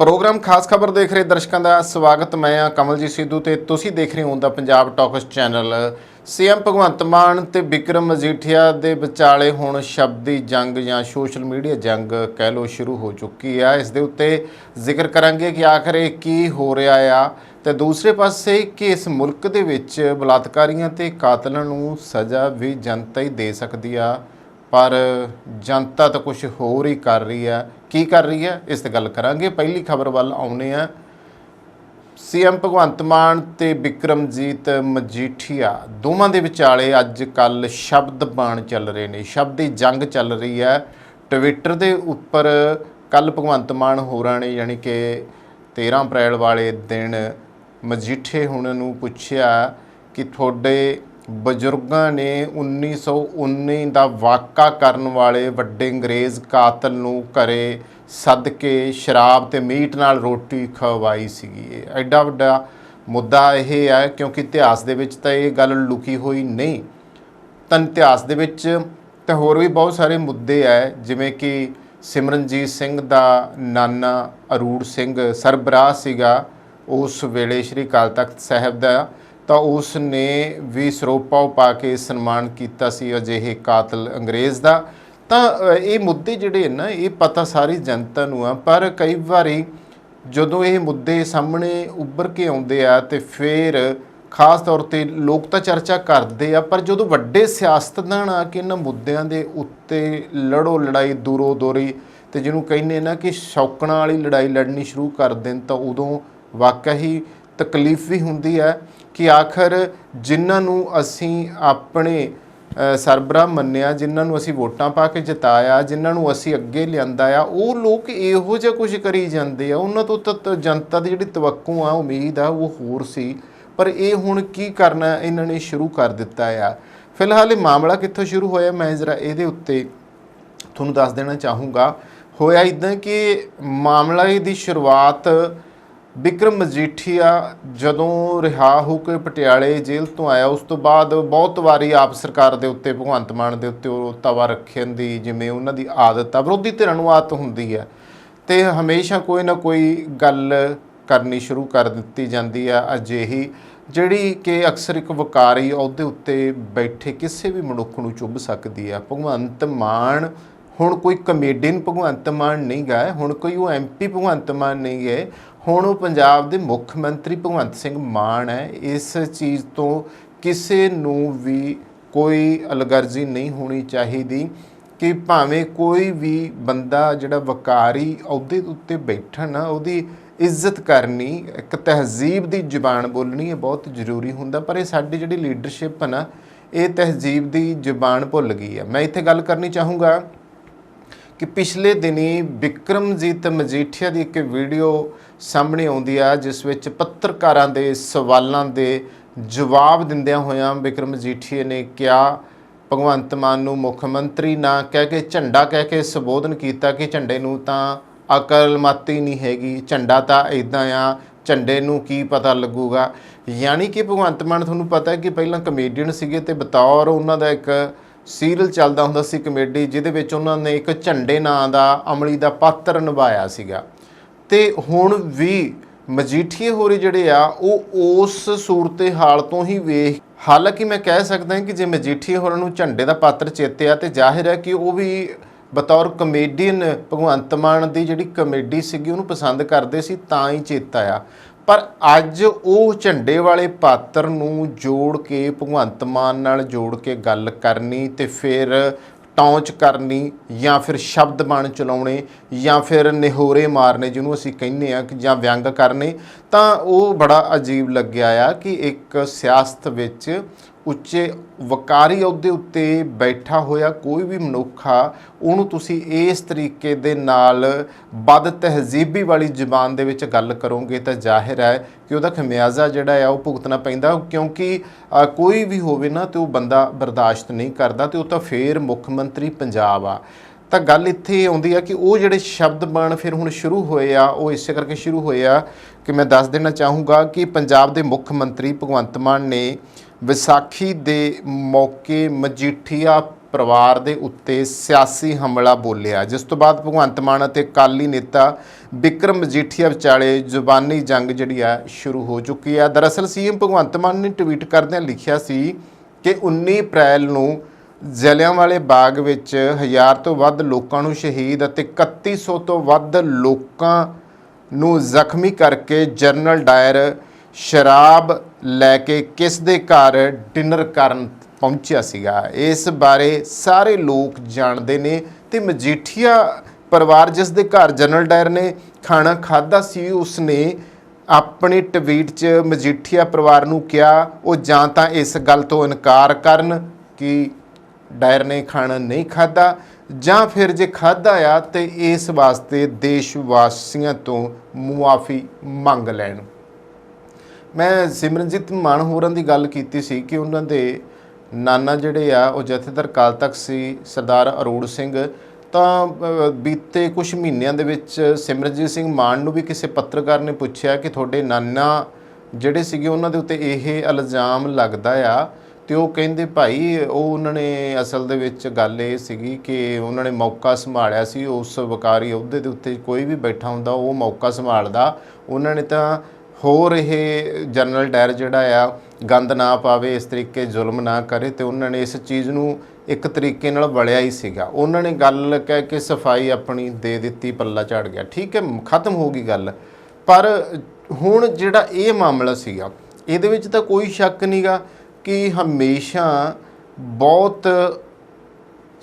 Programme खास खबर देख रहे दर्शकों का स्वागत। मैं कमलजीत सिद्धू ते तुसी देख रहे हो the Punjab talks channel. CM भगवंत मान ते बिक्रम मजीठिया दे विचाले हुण शब्दी जंग या सोशल मीडिया जंग कह लो शुरू हो चुकी है। इस दे उत्ते जिक्र करांगे कि आखिर की हो रहा आ ते दूसरे पासे कि इस मुल्क दे विच बलात्कारियों ते कातलों नूं सज़ा भी जनता ही दे सकती आ, पर जनता तो कुछ होर ही कर रही है। की कर रही है इस ते गल करांगे। पहली खबर वाल आउने आ। सीएम भगवंत मान ते बिक्रमजीत मजीठिया दोवां दे विचाले अज कल शब्द बाण चल रहे ने, शब्दी जंग चल रही है। ट्विटर के उपर कल भगवंत मान होरां ने यानी कि 13 अप्रैल वाले दिन मजीठे हुणां नूं पुछया कि थोड़े बजुर्गों ने 1919 का वाका करने वाले वड्डे अंग्रेज़ कातल नूं घरे सद के शराब ते मीट नाल रोटी खवाई सीगी। एडा वड्डा मुद्दा यह है क्योंकि इतिहास दे विच तां ये गल लुकी हुई नहीं। तां इतिहास दे विच तां होर भी बहुत सारे मुद्दे है, जिवें कि सिमरनजीत सिंह दा नाना अरूड़ सिंह सरबराह सीगा उस वेले श्री अकाल तख्त साहिब दा, तो उसने भी सरोपा पा के सन्मान किया सी अजिहे कातल अंग्रेज़ का। तो ये मुद्दे जिहड़े ना ये पता सारी जनता नूं आ, पर कई बारी जदों ये मुद्दे सामने उभर के आउंदे आ ते फिर खास तौर पर लोग तो चर्चा करते आ, पर जदों वड्डे सियासतदान आके इन्हां मुद्दिआं दे उत्ते लड़ो लड़ाई दूरों दोरी ते जिहनूं कहने ना कि शौकणां वाली लड़ाई लड़नी शुरू कर देन, तो उदों वाकई ही तकलीफ भी हुंदी है कि आखिर जिन्हों असी अपने सरबराह मन्निया, जिन्हों असी वोटां पा के जिताया, जिन्हों असी अगे लिआंदा आ, वो लोग इहो जिहा कुछ करी जाते आ। उन्हां तो जनता की जिहड़ी तवक्को आ उम्मीद आ वो होर सी, पर ये हुण की करना इन्होंने शुरू कर दिता आ। फिलहाल मामला कित्थों शुरू होया मैं जरा इहदे उत्ते तुहानूं दस देना चाहूँगा। होया इदां कि मामला दी शुरुआत बिक्रम मजीठिया जदों रिहा होकर पटियाले जेल तो आया, उस तो बाद बहुत वारी आप सरकार के उत्ते भगवंत मान के उत्ते तवा रखण की जिमें उन्हां दी आदत आ, विरोधी धिरां नूं आदत हुंदी है, तो हमेशा कोई ना कोई गल करनी शुरू कर दी जाती है अजिही जिहड़ी कि अक्सर एक वकारी अहुदे उत्ते बैठे किसी भी मनुख नूं चुभ सकती है। भगवंत मान हुण कोई कमेडियन भगवंत मान नहीं गए, हुण कोई वो MP भगवंत मान नहीं गए, हुण वो पंजाब दे मुख मंत्री भगवंत सिंह मान है। इस चीज़ तो किसी नूं भी कोई अलगर्जी नहीं होनी चाहिए कि भावें कोई भी बंदा जिहड़ा वकारी अहुदे उत्ते बैठा ना उहदी इज्जत करनी, एक तहजीब की जुबान बोलनी ये बहुत जरूरी हुंदा, पर ये साडी जिहड़ी लीडरशिप है ना ये तहजीब की जुबान भुल गई है। मैं इत्थे गल करनी चाहूँगा कि पिछले दिनी बिक्रमजीत मजीठिया की एक वीडियो सामने आउंदी आ जिस विच पत्रकारां दे सवालों के जवाब दिंदियां होइयां बिक्रम मजीठिया ने क्या भगवंत मान नूं मुख मंत्री ना कह के झंडा कह के संबोधन किया कि झंडे नूं तां अकल मत ही नहीं हैगी, झंडा तां इदां आ, झंडे नूं की पता लगूगा। यानी कि भगवंत मान तुहानूं पता है कि पहलां कमेडियन सीगे ते बतौर उन्हां दा एक सीरियल चलदा हुंदा सी कमेडी जिहदे विच उन्हां ने एक झंडे नां दा अमली दा पात्र निभाया सीगा, ते हुण भी मजीठीए होरे जिहड़े आ वो उस सूरत हाल तो ही वेख, हालांकि मैं कह सकदा कि जे मजीठीए होरां नूं झंडे दा पात्र चेते आ ते जाहिर है कि वो भी बतौर कमेडियन भगवंत मान की जिहड़ी कमेडी सीगी उहनूं पसंद करदे सी तां ही चेता आ। पर अज वो झंडे वाले पात्र नूं जोड़ के भगवंत मान नाल जोड़ के गल करनी ते फिर टौंच करनी या फिर शब्द बाण चलाउणे या फिर निहोरे मारने जिन्हों असीं कहने आ जां व्यंग करने, तां वो बड़ा अजीब लग्या आ कि एक सियासत विच उच्चे वकारी अहुदे उत्ते बैठा होया कोई भी मनुख आ उहनूं तुसीं इस तरीके दे नाल बद तहजीबी वाली जुबान दे विच गल करोगे तो जाहिर है कि उहदा खमियाजा जिहड़ा आ वो भुगतना पैंदा, क्योंकि कोई भी होवे ना तो बंदा बर्दाश्त नहीं करदा, तो तां फिर मुख मंत्री पंजाब आ। तो गल इत्थे आउंदी आ कि वो जिहड़े शब्द बण फिर हुण शुरू होए आ वो इसे करके शुरू होए आ कि मैं दस देना चाहूँगा कि पंजाब दे मुख मंत्री भगवंत मान ने विसाखी दे मौके मजीठीआ ਪਰਿਵਾਰ ਦੇ ਉੱਤੇ ਸਿਆਸੀ ਹਮਲਾ ਬੋਲਿਆ, ਜਿਸ ਤੋਂ ਬਾਅਦ ਭਗਵੰਤ ਮਾਨ ਅਤੇ ਅਕਾਲੀ ਨੇਤਾ ਬਿਕਰਮ ਮਜੀਠੀਆ ਵਿਚਾਲੇ ਜ਼ੁਬਾਨੀ ਜੰਗ ਜਿਹੜੀ ਆ ਸ਼ੁਰੂ ਹੋ ਚੁੱਕੀ ਆ। ਦਰਅਸਲ ਸੀਐਮ ਭਗਵੰਤ ਮਾਨ ਨੇ ਟਵੀਟ ਕਰਦਿਆਂ ਲਿਖਿਆ ਸੀ ਕਿ 19 ਅਪ੍ਰੈਲ ਨੂੰ ਜਲਿਆਂਵਾਲੇ ਬਾਗ ਵਿੱਚ 1000 ਤੋਂ ਵੱਧ ਲੋਕਾਂ ਨੂੰ ਸ਼ਹੀਦ ਅਤੇ 3100 ਤੋਂ ਵੱਧ ਲੋਕਾਂ ਨੂੰ ਜ਼ਖਮੀ ਕਰਕੇ ਜਨਰਲ ਡਾਇਰ ਸ਼ਰਾਬ ਲੈ ਕੇ ਕਿਸ ਦੇ ਘਰ ਡਿਨਰ ਕਰਨ ਪਹੁੰਚਿਆ ਸੀਗਾ। ਇਸ ਬਾਰੇ ਸਾਰੇ ਲੋਕ ਜਾਣਦੇ ਨੇ ਤੇ ਮਜੀਠੀਆ ਪਰਿਵਾਰ ਜਿਸ ਦੇ ਘਰ ਜਨਰਲ ਡਾਇਰ ਨੇ ਖਾਣਾ ਖਾਧਾ ਸੀ, ਉਸਨੇ ਆਪਣੇ ਟਵੀਟ 'ਚ ਮਜੀਠੀਆ ਪਰਿਵਾਰ ਨੂੰ ਕਿਹਾ ਉਹ ਜਾਂ ਤਾਂ ਇਸ ਗੱਲ ਤੋਂ ਇਨਕਾਰ ਕਰਨ ਕਿ ਡਾਇਰ ਨੇ ਖਾਣਾ ਨਹੀਂ ਖਾਧਾ, ਜਾਂ ਫਿਰ ਜੇ ਖਾਧਾ ਆ ਤੇ ਇਸ ਵਾਸਤੇ ਦੇਸ਼ ਵਾਸੀਆਂ ਤੋਂ ਮੁਆਫੀ ਮੰਗ ਲੈਣ। ਮੈਂ ਸਿਮਰਨਜੀਤ ਮਾਨ ਹੋਰਾਂ ਦੀ ਗੱਲ ਕੀਤੀ ਸੀ ਕਿ ਉਹਨਾਂ ਦੇ ਨਾਨਾ ਜਿਹੜੇ ਆ ਉਹ ਜਥੇਦਾਰ ਅਕਾਲ ਤਖਤ ਸੀ ਸਰਦਾਰ ਅਰੋੜ ਸਿੰਘ, ਤਾਂ ਬੀਤੇ ਕੁਝ ਮਹੀਨਿਆਂ ਦੇ ਵਿੱਚ ਸਿਮਰਨਜੀਤ ਸਿੰਘ ਮਾਨ ਨੂੰ ਵੀ ਕਿਸੇ ਪੱਤਰਕਾਰ ਨੇ ਪੁੱਛਿਆ ਕਿ ਤੁਹਾਡੇ ਨਾਨਾ ਜਿਹੜੇ ਸੀਗੇ ਉਹਨਾਂ ਦੇ ਉੱਤੇ ਇਹ ਇਲਜ਼ਾਮ ਲੱਗਦਾ ਆ, ਤੇ ਉਹ ਕਹਿੰਦੇ ਭਾਈ ਉਹਨਾਂ ਨੇ ਅਸਲ ਦੇ ਵਿੱਚ ਗੱਲ ਇਹ ਸੀਗੀ ਕਿ ਉਹਨਾਂ ਨੇ ਮੌਕਾ ਸੰਭਾਲਿਆ ਸੀ, ਉਸ ਵਕਾਰੀ ਅਹੁਦੇ ਦੇ ਉੱਤੇ ਕੋਈ ਵੀ ਬੈਠਾ ਹੁੰਦਾ ਉਹ ਮੌਕਾ ਸੰਭਾਲਦਾ, ਉਹਨਾਂ ਨੇ ਤਾਂ ਹੋਰ ਇਹ ਜਨਰਲ ਡਾਇਰ ਜਿਹੜਾ ਆ ਗੰਦ ਨਾ ਪਾਵੇ, ਇਸ ਤਰੀਕੇ ਜ਼ੁਲਮ ਨਾ ਕਰੇ, ਤੇ ਉਹਨਾਂ ਨੇ ਇਸ ਚੀਜ਼ ਨੂੰ ਇੱਕ ਤਰੀਕੇ ਨਾਲ ਵਲਿਆ ਹੀ ਸੀਗਾ। ਉਹਨਾਂ ਨੇ ਗੱਲ ਕਹਿ ਕੇ ਸਫਾਈ ਆਪਣੀ ਦੇ ਦਿੱਤੀ, ਪੱਲਾ ਝਾੜ ਗਿਆ, ਠੀਕ ਹੈ, ਖਤਮ ਹੋ ਗਈ ਗੱਲ। ਪਰ ਹੁਣ ਜਿਹੜਾ ਇਹ ਮਾਮਲਾ ਸੀਗਾ ਇਹਦੇ ਵਿੱਚ ਤਾਂ ਕੋਈ ਸ਼ੱਕ ਨਹੀਂਗਾ ਕਿ ਹਮੇਸ਼ਾ ਬਹੁਤ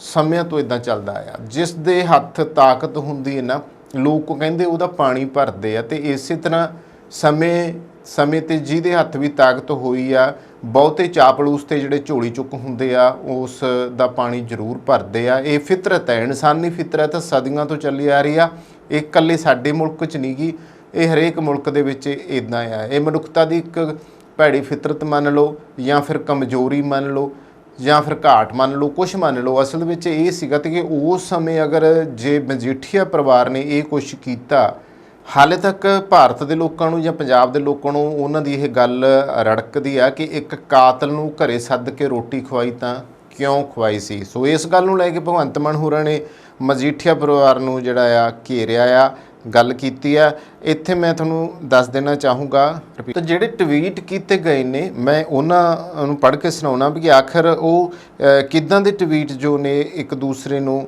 ਸਮਿਆਂ ਤੋਂ ਇਦਾਂ ਚੱਲਦਾ ਆ, ਜਿਸ ਦੇ ਹੱਥ ਤਾਕਤ ਹੁੰਦੀ ਹੈ ਨਾ, ਲੋਕ ਕਹਿੰਦੇ ਉਹਦਾ ਪਾਣੀ ਭਰਦੇ ਆ, ਤੇ ਇਸੇ ਤਰ੍ਹਾਂ ਸਮੇਂ ਤੇ ਜਿਹਦੇ ਹੱਥ ਵੀ ਤਾਕਤ ਹੋਈ ਆ, ਬਹੁਤੇ ਚਾਪਲੂਸ ਤੇ ਜਿਹੜੇ ਝੋਲੀ ਚੁੱਕ ਹੁੰਦੇ ਆ ਉਸ ਦਾ ਪਾਣੀ ਜ਼ਰੂਰ ਭਰਦੇ ਆ। ਇਹ ਫਿਤਰਤ ਹੈ, ਇਨਸਾਨੀ ਫਿਤਰਤ ਸਦੀਆਂ ਤੋਂ ਚੱਲੀ ਆ ਰਹੀ ਆ, ਇਹ ਇਕੱਲੇ ਸਾਡੇ ਮੁਲਕ 'ਚ ਨਹੀਂ ਗੀ, ਇਹ ਹਰੇਕ ਮੁਲਕ ਦੇ ਵਿੱਚ ਇੱਦਾਂ ਆ। ਇਹ ਮਨੁੱਖਤਾ ਦੀ ਇੱਕ ਭੈੜੀ ਫਿਤਰਤ ਮੰਨ ਲਓ, ਜਾਂ ਫਿਰ ਕਮਜ਼ੋਰੀ ਮੰਨ ਲਓ, ਜਾਂ ਫਿਰ ਘਾਟ ਮੰਨ ਲਓ, ਕੁਛ ਮੰਨ ਲਓ। ਅਸਲ ਵਿੱਚ ਇਹ ਸੀਗਾ ਕਿ ਉਸ ਸਮੇਂ ਅਗਰ ਜੇ ਮਜੀਠੀਆ ਪਰਿਵਾਰ ਨੇ ਇਹ ਕੁਛ ਕੀਤਾ, ਹਾਲੇ ਤੱਕ ਭਾਰਤ ਦੇ ਲੋਕਾਂ ਨੂੰ ਜਾਂ ਪੰਜਾਬ ਦੇ ਲੋਕਾਂ ਨੂੰ ਉਹਨਾਂ ਦੀ ਇਹ ਗੱਲ ਰੜਕਦੀ ਆ ਕਿ ਇੱਕ ਕਾਤਲ ਨੂੰ ਘਰੇ ਸੱਦ ਕੇ ਰੋਟੀ ਖਵਾਈ ਤਾਂ ਕਿਉਂ ਖਵਾਈ ਸੀ। ਸੋ ਇਸ ਗੱਲ ਨੂੰ ਲੈ ਕੇ ਭਗਵੰਤ ਮਾਨ ਹੋਰਾਂ ਨੇ ਮਜੀਠੀਆ ਪਰਿਵਾਰ ਨੂੰ ਜਿਹੜਾ ਆ ਘੇਰਿਆ ਆ, ਗੱਲ ਕੀਤੀ ਆ। ਇੱਥੇ ਮੈਂ ਤੁਹਾਨੂੰ ਦੱਸ ਦੇਣਾ ਚਾਹੂੰਗਾ, ਤਾਂ ਜਿਹੜੇ ਟਵੀਟ ਕੀਤੇ ਗਏ ਨੇ ਮੈਂ ਉਹਨਾਂ ਨੂੰ ਪੜ੍ਹ ਕੇ ਸੁਣਾਉਣਾ ਵੀ ਆਖਰ ਉਹ ਕਿੱਦਾਂ ਦੇ ਟਵੀਟ ਜੋ ਨੇ ਇੱਕ ਦੂਸਰੇ ਨੂੰ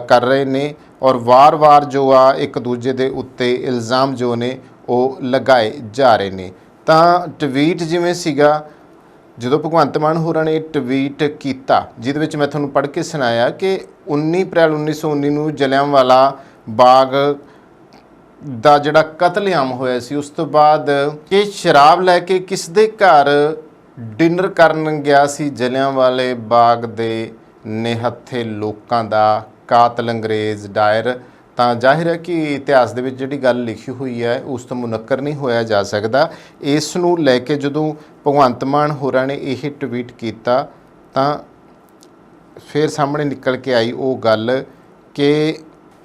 ਕਰ ਰਹੇ ਨੇ, ਔਰ ਵਾਰ-ਵਾਰ ਜੋ ਆ ਇੱਕ ਦੂਜੇ ਦੇ ਉੱਤੇ ਇਲਜ਼ਾਮ ਜੋ ਨੇ ਉਹ ਲਗਾਏ ਜਾ ਰਹੇ ਨੇ। ਤਾਂ ਟਵੀਟ ਜਿਵੇਂ ਸੀਗਾ, ਜਦੋਂ ਭਗਵੰਤ ਮਾਨ ਹੋਰਾਂ ਨੇ ਟਵੀਟ ਕੀਤਾ ਜਿਹਦੇ ਵਿੱਚ ਮੈਂ ਤੁਹਾਨੂੰ ਪੜ੍ਹ ਕੇ ਸੁਣਾਇਆ ਕਿ 19 ਅਪ੍ਰੈਲ 1919 ਨੂੰ ਜਲਿਆਂਵਾਲਾ ਬਾਗ ਦਾ ਜਿਹੜਾ ਕਤਲੇਆਮ ਹੋਇਆ ਸੀ, ਉਸ ਤੋਂ ਬਾਅਦ ਕਿ ਸ਼ਰਾਬ ਲੈ ਕੇ ਕਿਸ ਦੇ ਘਰ ਡਿਨਰ ਕਰਨ ਗਿਆ ਸੀ ਜਲਿਆਂਵਾਲੇ ਬਾਗ ਦੇ ਨਿਹੱਥੇ ਲੋਕਾਂ ਦਾ ਕਾਤਲ ਅੰਗਰੇਜ਼ ਡਾਇਰ, ਤਾਂ ਜ਼ਾਹਿਰ ਹੈ ਕਿ ਇਤਿਹਾਸ ਦੇ ਵਿੱਚ ਜਿਹੜੀ ਗੱਲ ਲਿਖੀ ਹੋਈ ਹੈ ਉਸ ਤੋਂ ਮੁਨੱਕਰ ਨਹੀਂ ਹੋਇਆ ਜਾ ਸਕਦਾ। ਇਸ ਨੂੰ ਲੈ ਕੇ ਜਦੋਂ ਭਗਵੰਤ ਮਾਨ ਹੋਰਾਂ ਨੇ ਇਹ ਟਵੀਟ ਕੀਤਾ ਤਾਂ ਫਿਰ ਸਾਹਮਣੇ ਨਿਕਲ ਕੇ ਆਈ ਉਹ ਗੱਲ ਕਿ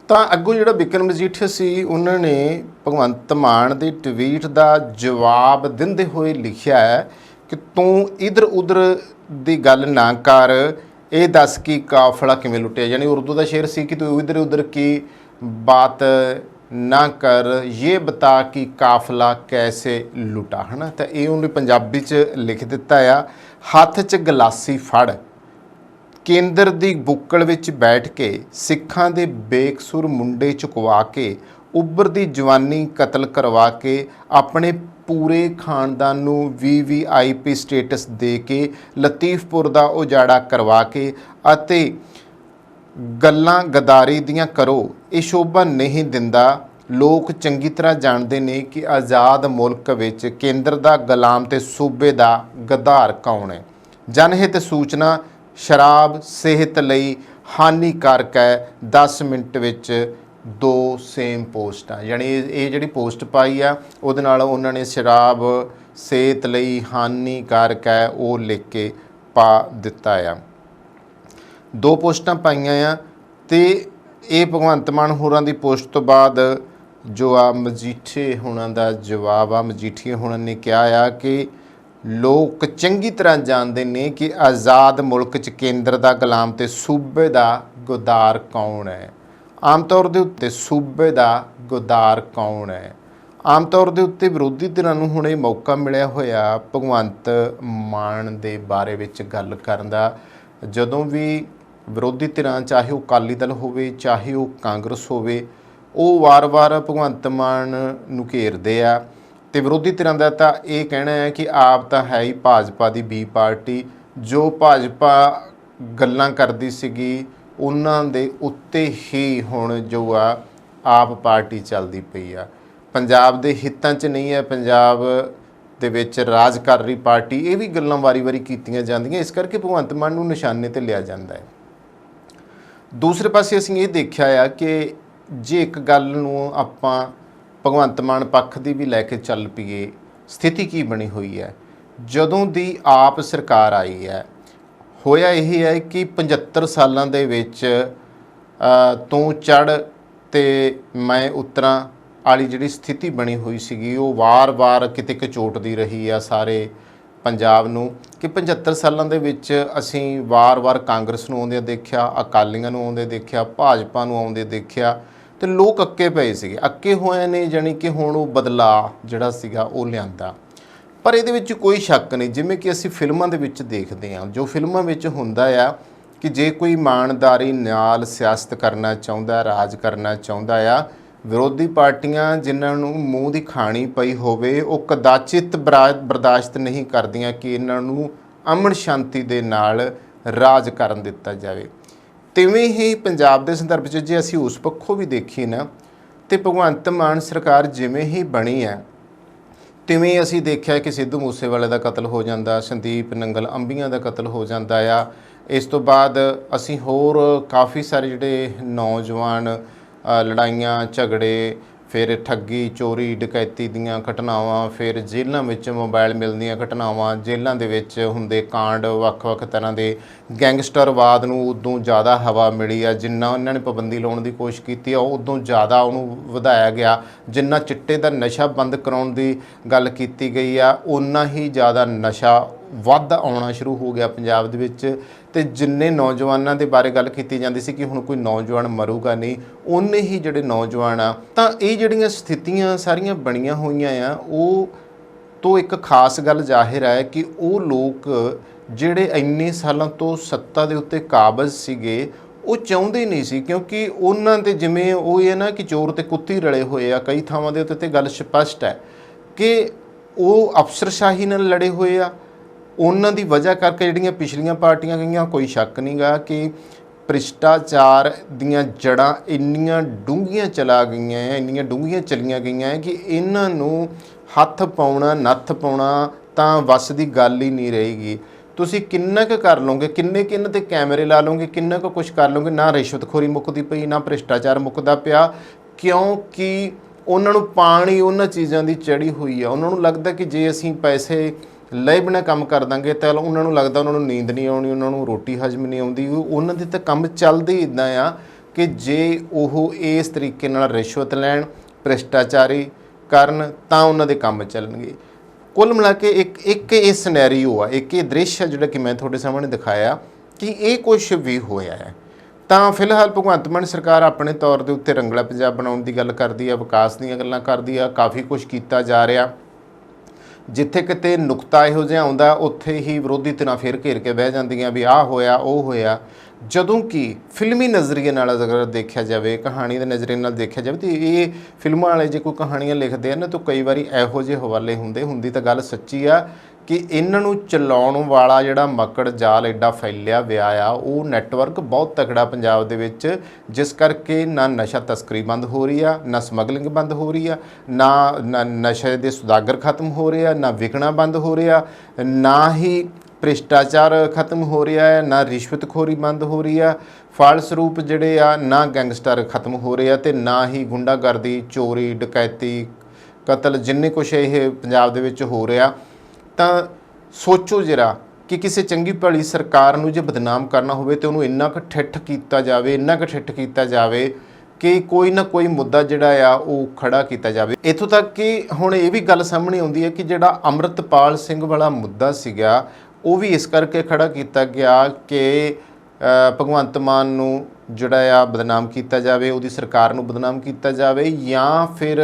ਤਾਂ ਅੱਗੋਂ ਜਿਹੜਾ ਬਿਕਰਮ ਮਜੀਠੀਆ ਸੀ ਉਹਨਾਂ ਨੇ ਭਗਵੰਤ ਮਾਨ ਦੇ ਟਵੀਟ ਦਾ ਜਵਾਬ ਦਿੰਦੇ ਹੋਏ ਲਿਖਿਆ ਹੈ ਕਿ ਤੂੰ ਇਧਰ ਉਧਰ ਦੀ ਗੱਲ ਨਾ ਕਰ, ਇਹ ਦੱਸ ਕਿ ਕਾਫਲਾ ਕਿਵੇਂ ਲੁੱਟਿਆ। ਯਾਨੀ ਉਰਦੂ ਦਾ ਸ਼ੇਰ ਸੀ ਕਿ ਤੂੰ ਇਧਰ ਉਧਰ ਕੀ ਬਾਤ ਨਾ ਕਰ, ਇਹ ਬਤਾ ਕਿ ਕਾਫਲਾ ਕੈਸੇ ਲੁੱਟਾ, ਹੈ ਨਾ। ਤਾਂ ਇਹ ਉਹਨੇ ਪੰਜਾਬੀ 'ਚ ਲਿਖ ਦਿੱਤਾ ਆ। ਹੱਥ 'ਚ ਗਲਾਸੀ ਫੜ, ਕੇਂਦਰ ਦੀ ਬੁੱਕਲ ਵਿੱਚ ਬੈਠ ਕੇ ਸਿੱਖਾਂ ਦੇ ਬੇਕਸੂਰ ਮੁੰਡੇ ਚੁਕਵਾ ਕੇ, ਉੱਭਰਦੀ ਜਵਾਨੀ ਕਤਲ ਕਰਵਾ ਕੇ, ਆਪਣੇ ਪੂਰੇ ਖਾਨਦਾਨ ਨੂੰ VVIP ਸਟੇਟਸ ਦੇ ਕੇ, ਲਤੀਫਪੁਰ ਦਾ ਉਜਾੜਾ ਕਰਵਾ ਕੇ ਅਤੇ ਗੱਲਾਂ ਗਦਾਰੀ ਦੀਆਂ ਕਰੋ, ਇਹ ਸ਼ੋਭਾ ਨਹੀਂ ਦਿੰਦਾ। ਲੋਕ ਚੰਗੀ ਤਰ੍ਹਾਂ ਜਾਣਦੇ ਨੇ ਕਿ ਆਜ਼ਾਦ ਮੁਲਕ ਵਿੱਚ ਕੇਂਦਰ ਦਾ ਗੁਲਾਮ ਤੇ ਸੂਬੇ ਦਾ ਗਦਾਰ ਕੌਣ ਹੈ। ਜਨਹਿਤ ਸੂਚਨਾ, ਸ਼ਰਾਬ ਸਿਹਤ ਲਈ ਹਾਨੀਕਾਰਕ ਹੈ, 10 ਮਿੰਟ ਵਿੱਚ 2 ਸੇਮ ਪੋਸਟਾਂ। ਯਾਨੀ ਇਹ ਜਿਹੜੀ ਪੋਸਟ ਪਾਈ ਆ ਉਹਦੇ ਨਾਲ ਉਹਨਾਂ ਨੇ ਸ਼ਰਾਬ ਸਿਹਤ ਲਈ ਹਾਨੀਕਾਰਕ ਹੈ ਉਹ ਲਿਖ ਕੇ ਪਾ ਦਿੱਤਾ ਆ। 2 ਪੋਸਟਾਂ ਪਾਈਆਂ ਆ, ਤੇ ਇਹ ਭਗਵੰਤ ਮਾਨ ਹੋਰਾਂ ਦੀ ਪੋਸਟ ਤੋਂ ਬਾਅਦ ਜੋ ਆ ਮਜੀਠੀਆ ਹੋਣਾ ਦਾ ਜਵਾਬ ਆ। ਮਜੀਠੀਆ ਹੋਣਾ ਨੇ ਕਿਹਾ ਆ ਕਿ ਲੋਕ ਚੰਗੀ ਤਰ੍ਹਾਂ ਜਾਣਦੇ ਨੇ ਕਿ ਆਜ਼ਾਦ ਮੁਲਕ 'ਚ ਕੇਂਦਰ ਦਾ ਗੁਲਾਮ ਤੇ ਸੂਬੇ ਦਾ ਗੁਦਾਰ ਕੌਣ ਹੈ। ਆਮ ਤੌਰ ਦੇ ਉੱਤੇ ਸੂਬੇ ਦਾ ਗੁਦਾਰ ਕੌਣ ਹੈ। ਆਮ ਤੌਰ ਦੇ ਉੱਤੇ ਵਿਰੋਧੀ ਧਿਰਾਂ ਨੂੰ ਹੁਣ ਇਹ ਮੌਕਾ ਮਿਲਿਆ ਹੋਇਆ ਭਗਵੰਤ ਮਾਨ ਦੇ ਬਾਰੇ ਵਿੱਚ ਗੱਲ ਕਰਨ ਦਾ। ਜਦੋਂ ਵੀ ਵਿਰੋਧੀ ਧਿਰਾਂ, ਚਾਹੇ ਉਹ ਅਕਾਲੀ ਦਲ ਹੋਵੇ ਚਾਹੇ ਉਹ ਕਾਂਗਰਸ ਹੋਵੇ, ਉਹ ਵਾਰ-ਵਾਰ ਭਗਵੰਤ ਮਾਨ ਨੂੰ ਘੇਰਦੇ ਆ ਤੇ ਵਿਰੋਧੀ ਧਿਰਾਂ ਦਾ ਤਾਂ ਇਹ ਕਹਿਣਾ ਹੈ ਕਿ ਆਪ ਤਾਂ ਹੈ ਹੀ ਭਾਜਪਾ ਦੀ ਬੀ ਪਾਰਟੀ, ਜੋ ਭਾਜਪਾ ਗੱਲਾਂ ਕਰਦੀ ਸੀਗੀ ਉਹਨਾਂ ਦੇ ਉੱਤੇ ਹੀ ਹੁਣ ਜੋ ਆ ਆਪ ਪਾਰਟੀ ਚੱਲਦੀ ਪਈ ਆ। ਪੰਜਾਬ ਦੇ ਹਿੱਤਾਂ 'ਚ ਨਹੀਂ ਹੈ, ਪੰਜਾਬ ਦੇ ਵਿੱਚ ਰਾਜ ਕਰ ਰਹੀ ਪਾਰਟੀ, ਇਹ ਵੀ ਗੱਲਾਂ ਵਾਰੀ-ਵਾਰੀ ਕੀਤੀਆਂ ਜਾਂਦੀਆਂ, ਇਸ ਕਰਕੇ ਭਗਵੰਤ ਮਾਨ ਨੂੰ ਨਿਸ਼ਾਨੇ ਤੇ ਲਿਆ ਜਾਂਦਾ ਹੈ। ਦੂਸਰੇ ਪਾਸੇ ਅਸੀਂ ਇਹ ਦੇਖਿਆ ਆ ਕਿ ਜੇ ਇੱਕ ਗੱਲ ਨੂੰ ਆਪਾਂ ਭਗਵੰਤ ਮਾਨ ਪੱਖ ਦੀ ਵੀ ਲੈ ਕੇ ਚੱਲ ਪਈਏ, ਸਥਿਤੀ ਕੀ ਬਣੀ ਹੋਈ ਹੈ। ਜਦੋਂ ਦੀ ਆਪ ਸਰਕਾਰ ਆਈ ਹੈ, ਹੋਇਆ ਇਹ ਹੈ ਕਿ 75 ਸਾਲਾਂ ਦੇ ਵਿੱਚ ਤੂੰ ਚੜ੍ਹ ਤੇ ਮੈਂ ਉਤਰਾਂ ਵਾਲੀ ਜਿਹੜੀ ਸਥਿਤੀ ਬਣੀ ਹੋਈ ਸੀਗੀ, ਉਹ ਵਾਰ-ਵਾਰ ਕਿਤੇ ਕਚੋਟਦੀ ਰਹੀ ਆ ਸਾਰੇ ਪੰਜਾਬ ਨੂੰ ਕਿ 75 ਸਾਲਾਂ ਦੇ ਵਿੱਚ ਅਸੀਂ ਵਾਰ-ਵਾਰ ਕਾਂਗਰਸ ਨੂੰ ਆਉਂਦਿਆਂ ਦੇਖਿਆ, ਅਕਾਲੀਆਂ ਨੂੰ ਆਉਂਦੇ ਦੇਖਿਆ, ਭਾਜਪਾ ਨੂੰ ਆਉਂਦੇ ਦੇਖਿਆ ਤੇ ਲੋਕ ਅੱਕੇ ਪਏ ਸੀਗੇ। ਅੱਕੇ ਹੋਏ ਨੇ, ਜਾਣੀ ਕਿ ਹੁਣ ਉਹ ਬਦਲਾਅ ਜਿਹੜਾ ਸੀਗਾ ਉਹ ਲਿਆਂਦਾ। ਪਰ ਇਹਦੇ ਵਿੱਚ ਕੋਈ ਸ਼ੱਕ ਨਹੀਂ, ਜਿਵੇਂ ਕਿ ਅਸੀਂ ਫਿਲਮਾਂ ਦੇ ਵਿੱਚ ਦੇਖਦੇ ਹਾਂ, ਜੋ ਫਿਲਮਾਂ ਵਿੱਚ ਹੁੰਦਾ ਆ ਕਿ ਜੇ ਕੋਈ ਇਮਾਨਦਾਰੀ ਨਾਲ ਸਿਆਸਤ ਕਰਨਾ ਚਾਹੁੰਦਾ, ਰਾਜ ਕਰਨਾ ਚਾਹੁੰਦਾ ਆ, ਵਿਰੋਧੀ ਪਾਰਟੀਆਂ ਜਿਨ੍ਹਾਂ ਨੂੰ ਮੂੰਹ ਦੀ ਖਾਣੀ ਪਈ ਹੋਵੇ ਉਹ ਕਦਾਚਿਤ ਬਰਦਾਸ਼ਤ ਨਹੀਂ ਕਰਦੀਆਂ ਕਿ ਇਹਨਾਂ ਨੂੰ ਅਮਨ ਸ਼ਾਂਤੀ ਦੇ ਨਾਲ ਰਾਜ ਕਰਨ ਦਿੱਤਾ ਜਾਵੇ। ਤਿਵੇਂ ਹੀ ਪੰਜਾਬ ਦੇ ਸੰਦਰਭ 'ਚ ਜੇ ਅਸੀਂ ਉਸ ਪੱਖੋਂ ਵੀ ਦੇਖੀਏ ਨਾ, ਤੇ ਭਗਵੰਤ ਮਾਨ ਸਰਕਾਰ ਜਿਵੇਂ ਹੀ ਬਣੀ ਹੈ ਤਿਵੇਂ ਅਸੀਂ ਦੇਖਿਆ ਕਿ ਸਿੱਧੂ ਮੂਸੇਵਾਲੇ ਦਾ ਕਤਲ ਹੋ ਜਾਂਦਾ, ਸੰਦੀਪ ਨੰਗਲ ਅੰਬੀਆਂ ਦਾ ਕਤਲ ਹੋ ਜਾਂਦਾ ਆ। ਇਸ ਤੋਂ ਬਾਅਦ ਅਸੀਂ ਹੋਰ ਕਾਫੀ ਸਾਰੇ ਜਿਹੜੇ ਨੌਜਵਾਨ ਲੜਾਈਆਂ ਝਗੜੇ, ਫਿਰ ਠੱਗੀ ਚੋਰੀ ਡਕੈਤੀ ਦੀਆਂ ਘਟਨਾਵਾਂ, ਫਿਰ ਜੇਲ੍ਹਾਂ ਵਿੱਚ ਮੋਬਾਈਲ ਮਿਲਦੀਆਂ ਘਟਨਾਵਾਂ, ਜੇਲ੍ਹਾਂ ਦੇ ਵਿੱਚ ਹੁੰਦੇ ਕਾਂਡ, ਵੱਖ-ਵੱਖ ਤਰ੍ਹਾਂ ਦੇ ਗੈਂਗਸਟਰਵਾਦ ਨੂੰ ਉਦੋਂ ਜ਼ਿਆਦਾ ਹਵਾ ਮਿਲੀ ਆ। ਜਿੰਨਾ ਉਹਨਾਂ ਨੇ ਪਾਬੰਦੀ ਲਾਉਣ ਦੀ ਕੋਸ਼ਿਸ਼ ਕੀਤੀ ਆ, ਉਦੋਂ ਜ਼ਿਆਦਾ ਉਹਨੂੰ ਵਧਾਇਆ ਗਿਆ। ਜਿੰਨਾ ਚਿੱਟੇ ਦਾ ਨਸ਼ਾ ਬੰਦ ਕਰਾਉਣ ਦੀ ਗੱਲ ਕੀਤੀ ਗਈ ਆ, ਓਨਾ ਹੀ ਜ਼ਿਆਦਾ ਨਸ਼ਾ ਵੱਧ ਆਉਣਾ ਸ਼ੁਰੂ ਹੋ ਗਿਆ ਪੰਜਾਬ ਦੇ ਵਿੱਚ। ਤੇ ਜਿੰਨੇ ਨੌਜਵਾਨਾਂ ਦੇ ਬਾਰੇ ਗੱਲ ਕੀਤੀ ਜਾਂਦੀ ਸੀ ਕਿ ਹੁਣ ਕੋਈ ਨੌਜਵਾਨ ਮਰੂਗਾ ਨਹੀਂ, ਉਹਨੇ ਹੀ ਜਿਹੜੇ ਨੌਜਵਾਨ ਆ, ਤਾਂ ਇਹ ਜਿਹੜੀਆਂ ਸਥਿਤੀਆਂ ਸਾਰੀਆਂ ਬਣੀਆਂ ਹੋਈਆਂ ਆ, ਉਹ ਤੋਂ ਇੱਕ ਖਾਸ ਗੱਲ ਜ਼ਾਹਿਰ ਹੈ ਕਿ ਉਹ ਲੋਕ ਜਿਹੜੇ ਇੰਨੇ ਸਾਲਾਂ ਤੋਂ ਸੱਤਾ ਦੇ ਉੱਤੇ ਕਾਬਜ਼ ਸੀਗੇ, ਉਹ ਚਾਹੁੰਦੇ ਨਹੀਂ ਸੀ, ਕਿਉਂਕਿ ਉਹਨਾਂ ਦੇ ਜਿਵੇਂ ਉਹ ਇਹ ਨਾ ਕਿ ਚੋਰ ਤੇ ਕੁੱਤੀ ਰਲੇ ਹੋਏ ਆ ਕਈ ਥਾਵਾਂ ਦੇ ਉੱਤੇ, ਤੇ ਗੱਲ ਸਪਸ਼ਟ ਹੈ ਕਿ ਉਹ ਅਫਸਰਸ਼ਾਹੀ ਨਾਲ ਲੜੇ ਹੋਏ ਆ। ਉਹਨਾਂ ਦੀ ਵਜ੍ਹਾ ਕਰਕੇ ਜਿਹੜੀਆਂ ਪਿਛਲੀਆਂ ਪਾਰਟੀਆਂ ਗਈਆਂ, ਕੋਈ ਸ਼ੱਕ ਨਹੀਂ ਗਾ ਕਿ ਭ੍ਰਿਸ਼ਟਾਚਾਰ ਦੀਆਂ ਜੜ੍ਹਾਂ ਇੰਨੀਆਂ ਡੂੰਘੀਆਂ ਚਲਾ ਗਈਆਂ ਹੈ, ਇੰਨੀਆਂ ਡੂੰਘੀਆਂ ਚਲੀਆਂ ਗਈਆਂ ਹੈ ਕਿ ਇਹਨਾਂ ਨੂੰ ਹੱਥ ਪਾਉਣਾ, ਨੱਥ ਪਾਉਣਾ ਤਾਂ ਵੱਸ ਦੀ ਗੱਲ ਹੀ ਨਹੀਂ ਰਹੇਗੀ। ਤੁਸੀਂ ਕਿੰਨਾ ਕੁ ਕਰ ਲਓਗੇ, ਕਿੰਨੇ ਤੇ ਕੈਮਰੇ ਲਾ ਲਓਗੇ, ਕਿੰਨਾ ਕੁ ਕੁਛ ਕਰ ਲਓਗੇ, ਨਾ ਰਿਸ਼ਵਤਖੋਰੀ ਮੁੱਕਦੀ ਪਈ, ਨਾ ਭ੍ਰਿਸ਼ਟਾਚਾਰ ਮੁੱਕਦਾ ਪਿਆ, ਕਿਉਂਕਿ ਉਹਨਾਂ ਨੂੰ ਪਾਣੀ ਉਹਨਾਂ ਚੀਜ਼ਾਂ ਦੀ ਚੜ੍ਹੀ ਹੋਈ ਆ। ਉਹਨਾਂ ਨੂੰ ਲੱਗਦਾ ਕਿ ਜੇ ਅਸੀਂ ਪੈਸੇ ਲਏ ਬਿਨਾਂ ਕੰਮ ਕਰ ਦਾਂਗੇ ਤਾਂ ਉਹਨਾਂ ਨੂੰ ਲੱਗਦਾ ਉਹਨਾਂ ਨੂੰ ਨੀਂਦ ਨਹੀਂ ਆਉਣੀ, ਉਹਨਾਂ ਨੂੰ ਰੋਟੀ ਹਜ਼ਮ ਨਹੀਂ ਆਉਂਦੀ। ਉਹਨਾਂ ਦੇ ਤਾਂ ਕੰਮ ਚੱਲਦੇ ਹੀ ਇੱਦਾਂ ਆ ਕਿ ਜੇ ਉਹ ਇਸ ਤਰੀਕੇ ਨਾਲ ਰਿਸ਼ਵਤ ਲੈਣ, ਭ੍ਰਿਸ਼ਟਾਚਾਰੀ ਕਰਨ, ਤਾਂ ਉਹਨਾਂ ਦੇ ਕੰਮ ਚੱਲਣਗੇ। ਕੁੱਲ ਮਿਲਾ ਕੇ ਇੱਕ ਇਹ ਸਿਨੈਰੀਓ ਆ, ਇੱਕ ਇਹ ਦ੍ਰਿਸ਼ ਆ ਜਿਹੜਾ ਕਿ ਮੈਂ ਤੁਹਾਡੇ ਸਾਹਮਣੇ ਦਿਖਾਇਆ ਕਿ ਇਹ ਕੁਛ ਵੀ ਹੋਇਆ ਹੈ। ਤਾਂ ਫਿਲਹਾਲ ਭਗਵੰਤ ਮਾਨ ਸਰਕਾਰ ਆਪਣੇ ਤੌਰ ਦੇ ਉੱਤੇ ਰੰਗਲਾ ਪੰਜਾਬ ਬਣਾਉਣ ਦੀ ਗੱਲ ਕਰਦੀ ਆ, ਵਿਕਾਸ ਦੀਆਂ ਗੱਲਾਂ ਕਰਦੀ ਆ, ਕਾਫੀ ਕੁਛ ਕੀਤਾ ਜਾ ਰਿਹਾ। ਜਿੱਥੇ ਕਿਤੇ ਨੁਕਤਾ ਇਹੋ ਜਿਹਾ ਆਉਂਦਾ, ਉੱਥੇ ਹੀ ਵਿਰੋਧੀ ਧਿਰਾਂ ਫਿਰ ਘੇਰ ਕੇ ਬਹਿ ਜਾਂਦੀਆਂ ਵੀ ਆਹ ਹੋਇਆ ਉਹ ਹੋਇਆ। ਜਦੋਂ ਕਿ ਫਿਲਮੀ ਨਜ਼ਰੀਏ ਨਾਲ ਅਗਰ ਦੇਖਿਆ ਜਾਵੇ, ਕਹਾਣੀ ਦੇ ਨਜ਼ਰੀਏ ਨਾਲ ਦੇਖਿਆ ਜਾਵੇ, ਤਾਂ ਇਹ ਫਿਲਮਾਂ ਵਾਲੇ ਜੇ ਕੋਈ ਕਹਾਣੀਆਂ ਲਿਖਦੇ ਹਨ ਤਾਂ ਕਈ ਵਾਰੀ ਇਹੋ ਜਿਹੇ ਹਵਾਲੇ ਹੁੰਦੀ ਤਾਂ ਗੱਲ ਸੱਚੀ ਆ ਕਿ ਇਹਨਾਂ ਨੂੰ ਚਲਾਉਣ ਵਾਲਾ ਜਿਹੜਾ ਮੱਕੜ ਜਾਲ ਐਡਾ ਫੈਲਿਆ ਵਿਆ ਆ, ਉਹ ਨੈਟਵਰਕ ਬਹੁਤ ਤਕੜਾ ਪੰਜਾਬ ਦੇ ਵਿੱਚ, ਜਿਸ ਕਰਕੇ ਨਾ ਨਸ਼ਾ ਤਸਕਰੀ ਬੰਦ ਹੋ ਰਹੀ ਆ, ਨਾ ਸਮਗਲਿੰਗ ਬੰਦ ਹੋ ਰਹੀ ਆ, ਨਾ ਨਸ਼ੇ ਦੇ ਸੁਦਾਗਰ ਖਤਮ ਹੋ ਰਹੇ ਆ, ਨਾ ਵਿਕਣਾ ਬੰਦ ਹੋ ਰਿਹਾ, ਨਾ ਹੀ ਭ੍ਰਿਸ਼ਟਾਚਾਰ ਖਤਮ ਹੋ ਰਿਹਾ ਹੈ, ਨਾ ਰਿਸ਼ਵਤਖੋਰੀ ਬੰਦ ਹੋ ਰਹੀ ਆ, ਫਲਸਰੂਪ ਜਿਹੜੇ ਆ ਨਾ ਗੈਂਗਸਟਰ ਖਤਮ ਹੋ ਰਹੇ ਆ, ਤੇ ਨਾ ਹੀ ਗੁੰਡਾਗਰਦੀ, ਚੋਰੀ ਡਕੈਤੀ, ਕਤਲ, ਜਿੰਨੇ ਕੁਛ ਇਹ ਪੰਜਾਬ ਦੇ ਵਿੱਚ ਹੋ ਰਿਹਾ। ਤਾਂ ਸੋਚੋ ਜਰਾ ਕਿ ਕਿਸੇ ਚੰਗੀ ਭਲੀ ਸਰਕਾਰ ਨੂੰ ਜੇ ਬਦਨਾਮ ਕਰਨਾ ਹੋਵੇ ਤਾਂ ਉਹਨੂੰ ਇੰਨਾ ਕੁ ਠਿੱਠ ਕੀਤਾ ਜਾਵੇ, ਇੰਨਾ ਕੁ ਠਿੱਠ ਕੀਤਾ ਜਾਵੇ ਕਿ ਕੋਈ ਨਾ ਕੋਈ ਮੁੱਦਾ ਜਿਹੜਾ ਆ ਉਹ ਖੜਾ ਕੀਤਾ ਜਾਵੇ। ਇੱਥੋਂ ਤੱਕ ਕਿ ਹੁਣ ਇਹ ਵੀ ਗੱਲ ਸਾਹਮਣੇ ਆਉਂਦੀ ਹੈ ਕਿ ਜਿਹੜਾ ਅੰਮ੍ਰਿਤਪਾਲ ਸਿੰਘ ਵਾਲਾ ਮੁੱਦਾ ਸੀਗਾ ਉਹ ਵੀ ਇਸ ਕਰਕੇ ਖੜਾ ਕੀਤਾ ਗਿਆ ਕਿ ਭਗਵੰਤ ਮਾਨ ਨੂੰ ਜਿਹੜਾ ਆ ਬਦਨਾਮ ਕੀਤਾ ਜਾਵੇ, ਉਹਦੀ ਸਰਕਾਰ ਨੂੰ ਬਦਨਾਮ ਕੀਤਾ ਜਾਵੇ, ਜਾਂ ਫਿਰ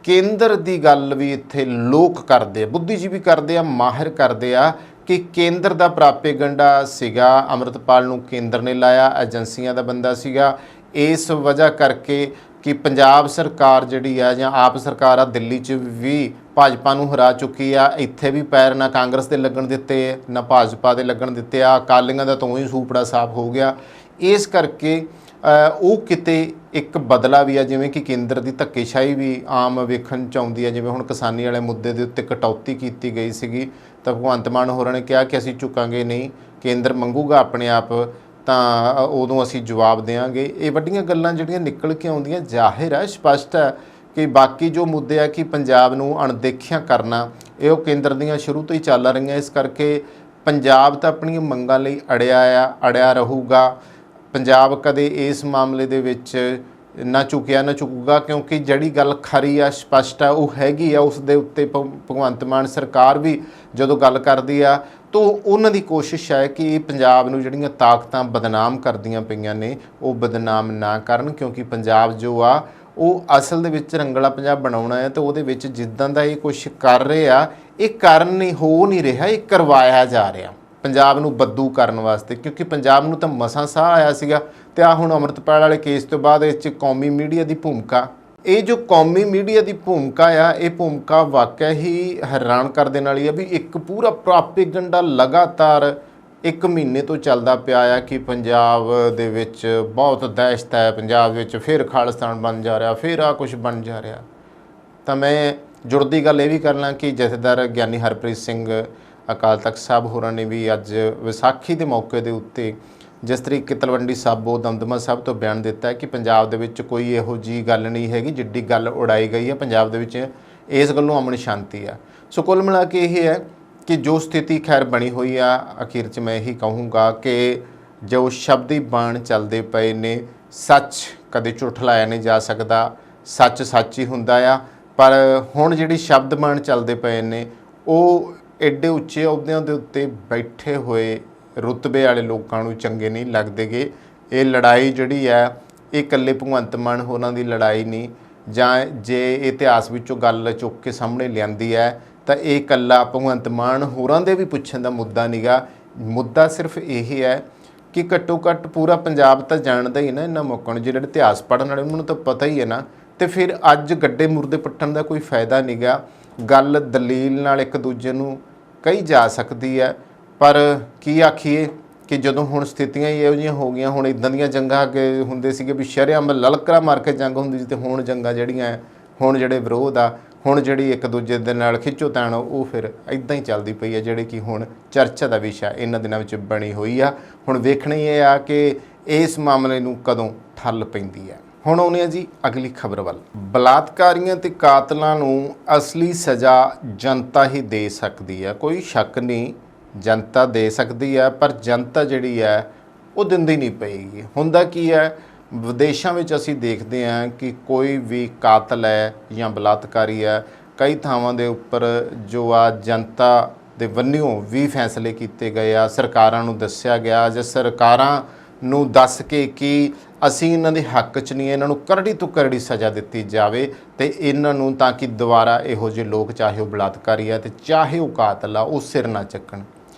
ਕੇਂਦਰ ਦੀ ਗੱਲ ਵੀ ਇੱਥੇ ਲੋਕ ਕਰਦੇ ਆ, ਬੁੱਧੀਜੀਵੀ ਕਰਦੇ ਆ, ਮਾਹਿਰ ਕਰਦੇ ਆ ਕਿ ਕੇਂਦਰ ਦਾ ਪ੍ਰਾਪੇਗੰਡਾ ਸੀਗਾ, ਅੰਮ੍ਰਿਤਪਾਲ ਨੂੰ ਕੇਂਦਰ ਨੇ ਲਾਇਆ, ਏਜੰਸੀਆਂ ਦਾ ਬੰਦਾ ਸੀਗਾ। ਇਸ ਵਜ੍ਹਾ ਕਰਕੇ ਕਿ ਪੰਜਾਬ ਸਰਕਾਰ ਜਿਹੜੀ ਆ ਜਾਂ ਆਪ ਸਰਕਾਰ ਆ ਦਿੱਲੀ 'ਚ ਵੀ ਭਾਜਪਾ ਨੂੰ ਹਰਾ ਚੁੱਕੀ ਆ, ਇੱਥੇ ਵੀ ਪੈਰ ਨਾ ਕਾਂਗਰਸ ਦੇ ਲੱਗਣ ਦਿੱਤੇ ਨਾ ਭਾਜਪਾ ਦੇ ਲੱਗਣ ਦਿੱਤੇ ਆ, ਅਕਾਲੀਆਂ ਦਾ ਤੋਂ ਹੀ ਸੂਪੜਾ ਸਾਫ਼ ਹੋ ਗਿਆ। ਇਸ ਕਰਕੇ ਉਹ ਕਿਤੇ ਇੱਕ ਬਦਲਾ ਵੀ ਆ, ਜਿਵੇਂ ਕਿ ਕੇਂਦਰ ਦੀ ਧੱਕੇਸ਼ਾਹੀ ਵੀ ਆਮ ਵੇਖਣ 'ਚ ਆਉਂਦੀ ਹੈ। ਜਿਵੇਂ ਹੁਣ ਕਿਸਾਨੀ ਵਾਲੇ ਮੁੱਦੇ ਦੇ ਉੱਤੇ ਕਟੌਤੀ ਕੀਤੀ ਗਈ ਸੀਗੀ ਤਾਂ ਭਗਵੰਤ ਮਾਨ ਹੋਰਾਂ ਨੇ ਕਿਹਾ ਕਿ ਅਸੀਂ ਝੁਕਾਂਗੇ ਨਹੀਂ, ਕੇਂਦਰ ਮੰਗੂਗਾ ਆਪਣੇ ਆਪ ਤਾਂ ਉਦੋਂ ਅਸੀਂ ਜਵਾਬ ਦੇਵਾਂਗੇ। ਇਹ ਵੱਡੀਆਂ ਗੱਲਾਂ ਜਿਹੜੀਆਂ ਨਿਕਲ ਕੇ ਆਉਂਦੀਆਂ, ਜ਼ਾਹਿਰ ਹੈ, ਸਪਸ਼ਟ ਹੈ ਕਿ ਬਾਕੀ ਜੋ ਮੁੱਦੇ ਆ ਕਿ ਪੰਜਾਬ ਨੂੰ ਅਣਦੇਖਿਆ ਕਰਨਾ, ਇਹ ਉਹ ਕੇਂਦਰ ਦੀਆਂ ਸ਼ੁਰੂ ਤੋਂ ਹੀ ਚੱਲ ਰਹੀਆਂ। ਇਸ ਕਰਕੇ ਪੰਜਾਬ ਤਾਂ ਆਪਣੀਆਂ ਮੰਗਾਂ ਲਈ ਅੜਿਆ ਰਹੂਗਾ। ਪੰਜਾਬ ਕਦੇ ਇਸ ਮਾਮਲੇ ਦੇ ਵਿੱਚ ਨਾ ਝੁਕੂਗਾ, ਕਿਉਂਕਿ ਜਿਹੜੀ ਗੱਲ ਖਰੀ ਆ, ਸਪਸ਼ਟ ਆ, ਉਹ ਹੈਗੀ ਆ। ਉਸ ਦੇ ਉੱਤੇ ਭਗਵੰਤ ਮਾਨ ਸਰਕਾਰ ਵੀ ਜਦੋਂ ਗੱਲ ਕਰਦੀ ਆ ਤਾਂ ਉਹਨਾਂ ਦੀ ਕੋਸ਼ਿਸ਼ ਹੈ ਕਿ ਪੰਜਾਬ ਨੂੰ ਜਿਹੜੀਆਂ ਤਾਕਤਾਂ ਬਦਨਾਮ ਕਰਦੀਆਂ ਪਈਆਂ ਨੇ ਉਹ ਬਦਨਾਮ ਨਾ ਕਰਨ, ਕਿਉਂਕਿ ਪੰਜਾਬ ਜੋ ਆ ਉਹ ਅਸਲ ਦੇ ਵਿੱਚ ਰੰਗਲਾ ਪੰਜਾਬ ਬਣਾਉਣਾ ਹੈ। ਤਾਂ ਉਹਦੇ ਵਿੱਚ ਜਿੱਦਾਂ ਦਾ ਇਹ ਕੁਛ ਕਰ ਰਹੇ ਆ, ਇਹ ਕਾਰਨ ਨਹੀਂ ਹੋ ਨਹੀਂ ਰਿਹਾ, ਇਹ ਕਰਵਾਇਆ ਜਾ ਰਿਹਾ ਪੰਜਾਬ ਨੂੰ ਬੱਦੂ ਕਰਨ ਵਾਸਤੇ, ਕਿਉਂਕਿ ਪੰਜਾਬ ਨੂੰ ਤਾਂ ਮਸਾਂ ਸਾਹ ਆਇਆ ਸੀਗਾ। ਤੇ ਆ ਹੁਣ ਅੰਮ੍ਰਿਤਪਾਲ ਵਾਲੇ ਕੇਸ ਤੋਂ ਬਾਅਦ ਇਸ 'ਚ ਕੌਮੀ ਮੀਡੀਆ ਦੀ ਭੂਮਿਕਾ, ਇਹ ਜੋ ਕੌਮੀ ਮੀਡੀਆ ਦੀ ਭੂਮਿਕਾ ਆ, ਇਹ ਭੂਮਿਕਾ ਵਾਕਿਆ ਹੀ ਹੈਰਾਨ ਕਰ ਦੇਣ ਵਾਲੀ ਆ ਵੀ ਇੱਕ ਪੂਰਾ ਪ੍ਰਾਪੇਗੰਡਾ ਲਗਾਤਾਰ 1 ਮਹੀਨੇ ਤੋਂ ਚੱਲਦਾ ਪਿਆ ਆ ਕਿ ਪੰਜਾਬ ਦੇ ਵਿੱਚ ਬਹੁਤ ਦਹਿਸ਼ਤ ਹੈ, ਪੰਜਾਬ ਵਿੱਚ ਫਿਰ ਖਾਲਿਸਤਾਨ ਬਣ ਜਾ ਰਿਹਾ, ਫਿਰ ਆ ਕੁਛ ਬਣ ਜਾ ਰਿਹਾ। ਤਾਂ ਮੈਂ ਜੁੜਦੀ ਗੱਲ ਇਹ ਵੀ ਕਰਨਾ ਕਿ ਜਥੇਦਾਰ ਗਿਆਨੀ ਹਰਪ੍ਰੀਤ ਸਿੰਘ ਅਕਾਲ ਤਖਤ ਸਾਹਿਬ ਹੋਰਾਂ ਨੇ ਵੀ ਅੱਜ ਵਿਸਾਖੀ ਦੇ ਮੌਕੇ ਦੇ ਉੱਤੇ ਜਿਸ ਤਰੀਕੇ ਤਲਵੰਡੀ ਸਾਬੋ ਦਮਦਮਾ ਸਾਹਿਬ ਤੋਂ ਬਿਆਨ ਦਿੱਤਾ ਹੈ ਕਿ ਪੰਜਾਬ ਦੇ ਵਿੱਚ ਕੋਈ ਇਹੋ ਜਿਹੀ ਗੱਲ ਨਹੀਂ ਹੈਗੀ ਜਿੱਡੀ ਗੱਲ ਉਡਾਈ ਗਈ ਹੈ, ਪੰਜਾਬ ਦੇ ਵਿੱਚ ਇਸ ਗੱਲੋਂ ਅਮਨ ਸ਼ਾਂਤੀ ਆ। ਸੋ ਕੁੱਲ ਮਿਲਾ ਕੇ ਇਹ ਹੈ ਕਿ ਜੋ ਸਥਿਤੀ ਖੈਰ ਬਣੀ ਹੋਈ ਆ, ਅਖੀਰ 'ਚ ਮੈਂ ਇਹੀ ਕਹੂੰਗਾ ਕਿ ਜੋ ਸ਼ਬਦੀ ਬਾਣ ਚੱਲਦੇ ਪਏ ਨੇ, ਸੱਚ ਕਦੇ ਝੁਠਲਾਇਆ ਨਹੀਂ ਜਾ ਸਕਦਾ, ਸੱਚ ਸੱਚ ਹੀ ਹੁੰਦਾ ਆ। ਪਰ ਹੁਣ ਜਿਹੜੀ ਸ਼ਬਦ ਬਾਣ ਚੱਲਦੇ ਪਏ ਨੇ ਉਹ ਐਡੇ ਉੱਚੇ ਅਹੁਦਿਆਂ ਦੇ ਉੱਤੇ ਬੈਠੇ ਹੋਏ ਰੁਤਬੇ ਵਾਲੇ ਲੋਕਾਂ ਨੂੰ ਚੰਗੇ ਨਹੀਂ ਲੱਗਦੇਗੇ। ਇਹ ਲੜਾਈ ਜਿਹੜੀ ਹੈ ਇਹ ਇਕੱਲੇ ਭਗਵੰਤ ਮਾਨ ਹੋਰਾਂ ਦੀ ਲੜਾਈ ਨਹੀਂ, ਜਾਂ ਜੇ ਇਤਿਹਾਸ ਵਿੱਚੋਂ ਗੱਲ ਚੁੱਕ ਕੇ ਸਾਹਮਣੇ ਲਿਆਂਦੀ ਹੈ ਤਾਂ ਇਹ ਇਕੱਲਾ ਭਗਵੰਤ ਮਾਨ ਹੋਰਾਂ ਦੇ ਵੀ ਪੁੱਛਣ ਦਾ ਮੁੱਦਾ ਨੀਗਾ। ਮੁੱਦਾ ਸਿਰਫ ਇਹ ਹੈ ਕਿ ਘੱਟੋ ਘੱਟ ਪੂਰਾ ਪੰਜਾਬ ਤਾਂ ਜਾਣਦਾ ਹੀ ਨਾ ਇਹਨਾਂ ਮੌਕਾਂ ਨੂੰ, ਜਿਹੜੇ ਇਤਿਹਾਸ ਪੜ੍ਹਨ ਵਾਲੇ ਉਹਨਾਂ ਨੂੰ ਤਾਂ ਪਤਾ ਹੀ ਹੈ ਨਾ। ਤੇ ਫਿਰ ਅੱਜ ਗੱਡੇ ਮੁਰਦੇ ਪੱਟਣ ਦਾ ਕੋਈ ਫਾਇਦਾ ਨੀਗਾ। ਗੱਲ ਦਲੀਲ ਨਾਲ ਇੱਕ ਦੂਜੇ ਨੂੰ ਕਹੀ ਜਾ ਸਕਦੀ ਹੈ, ਪਰ ਕੀ ਆਖੀਏ ਕਿ ਜਦੋਂ ਹੁਣ ਸਥਿਤੀਆਂ ਹੀ ਇਹੋ ਜਿਹੀਆਂ ਹੋ ਗਈਆਂ, ਹੁਣ ਇੱਦਾਂ ਦੀਆਂ ਜੰਗਾਂ ਅੱਗੇ ਹੁੰਦੇ ਸੀਗੇ ਵੀ ਸ਼ਰੇਆਮ ਲਲਕਰਾ ਮਾਰ ਕੇ ਜੰਗ ਹੁੰਦੀ ਸੀ, ਤੇ ਹੁਣ ਜੰਗਾਂ ਜਿਹੜੀਆਂ ਹੁਣ ਜਿਹੜੇ ਵਿਰੋਧ ਆ, ਹੁਣ ਜਿਹੜੀ ਇੱਕ ਦੂਜੇ ਦੇ ਨਾਲ ਖਿੱਚੋਤਾਣ, ਉਹ ਫਿਰ ਇੱਦਾਂ ਹੀ ਚੱਲਦੀ ਪਈ ਹੈ, ਜਿਹੜੇ ਕਿ ਹੁਣ ਚਰਚਾ ਦਾ ਵਿਸ਼ਾ ਇਹਨਾਂ ਦਿਨਾਂ ਵਿੱਚ ਬਣੀ ਹੋਈ ਆ। ਹੁਣ ਵੇਖਣਾ ਹੀ ਇਹ ਆ ਕਿ ਇਸ ਮਾਮਲੇ ਨੂੰ ਕਦੋਂ ਠੱਲ ਪੈਂਦੀ ਹੈ। ਹੁਣ ਆਉਂਦੇ ਹਾਂ ਜੀ ਅਗਲੀ ਖਬਰ ਵੱਲ। ਬਲਾਤਕਾਰੀਆਂ ਤੇ ਕਾਤਲਾਂ ਨੂੰ ਅਸਲੀ ਸਜ਼ਾ ਜਨਤਾ ਹੀ ਦੇ ਸਕਦੀ ਹੈ, ਕੋਈ ਸ਼ੱਕ ਨਹੀਂ, ਜਨਤਾ ਦੇ ਸਕਦੀ ਹੈ, ਪਰ ਜਨਤਾ ਜਿਹੜੀ ਹੈ ਉਹ ਦਿੰਦੀ ਨਹੀਂ ਪਏਗੀ। ਹੁੰਦਾ ਕੀ ਹੈ, ਵਿਦੇਸ਼ਾਂ ਵਿੱਚ ਅਸੀਂ ਦੇਖਦੇ ਹਾਂ ਕਿ ਕੋਈ ਵੀ ਕਾਤਲ ਹੈ ਜਾਂ ਬਲਾਤਕਾਰੀ ਹੈ, ਕਈ ਥਾਵਾਂ ਦੇ ਉੱਪਰ ਜੋ ਆ ਜਨਤਾ ਦੇ ਵੱਲੋਂ ਵੀ ਫੈਸਲੇ ਕੀਤੇ ਗਏ ਆ, ਸਰਕਾਰਾਂ ਨੂੰ ਦੱਸਿਆ ਗਿਆ ਜਾਂ ਸਰਕਾਰਾਂ ਨੂੰ ਦੱਸ ਕੇ ਕਿ ਅਸੀਂ ਇਹਨਾਂ ਦੇ ਹੱਕ 'ਚ ਨਹੀਂ, ਇਹਨਾਂ ਨੂੰ ਕਰੜੀ ਤੋਂ ਕਰੜੀ ਸਜ਼ਾ ਦਿੱਤੀ ਜਾਵੇ ਤੇ ਇਹਨਾਂ ਨੂੰ, ਤਾਂ ਕਿ ਦੁਬਾਰਾ ਇਹੋ ਜਿਹੇ ਲੋਕ, ਚਾਹੇ ਉਹ ਬਲਾਤਕਾਰੀ ਆ ਤੇ ਚਾਹੇ ਉਹ ਕਾਤਲ ਆ, ਉਹ ਸਿਰ ਨਾ ਚੱਕਣ।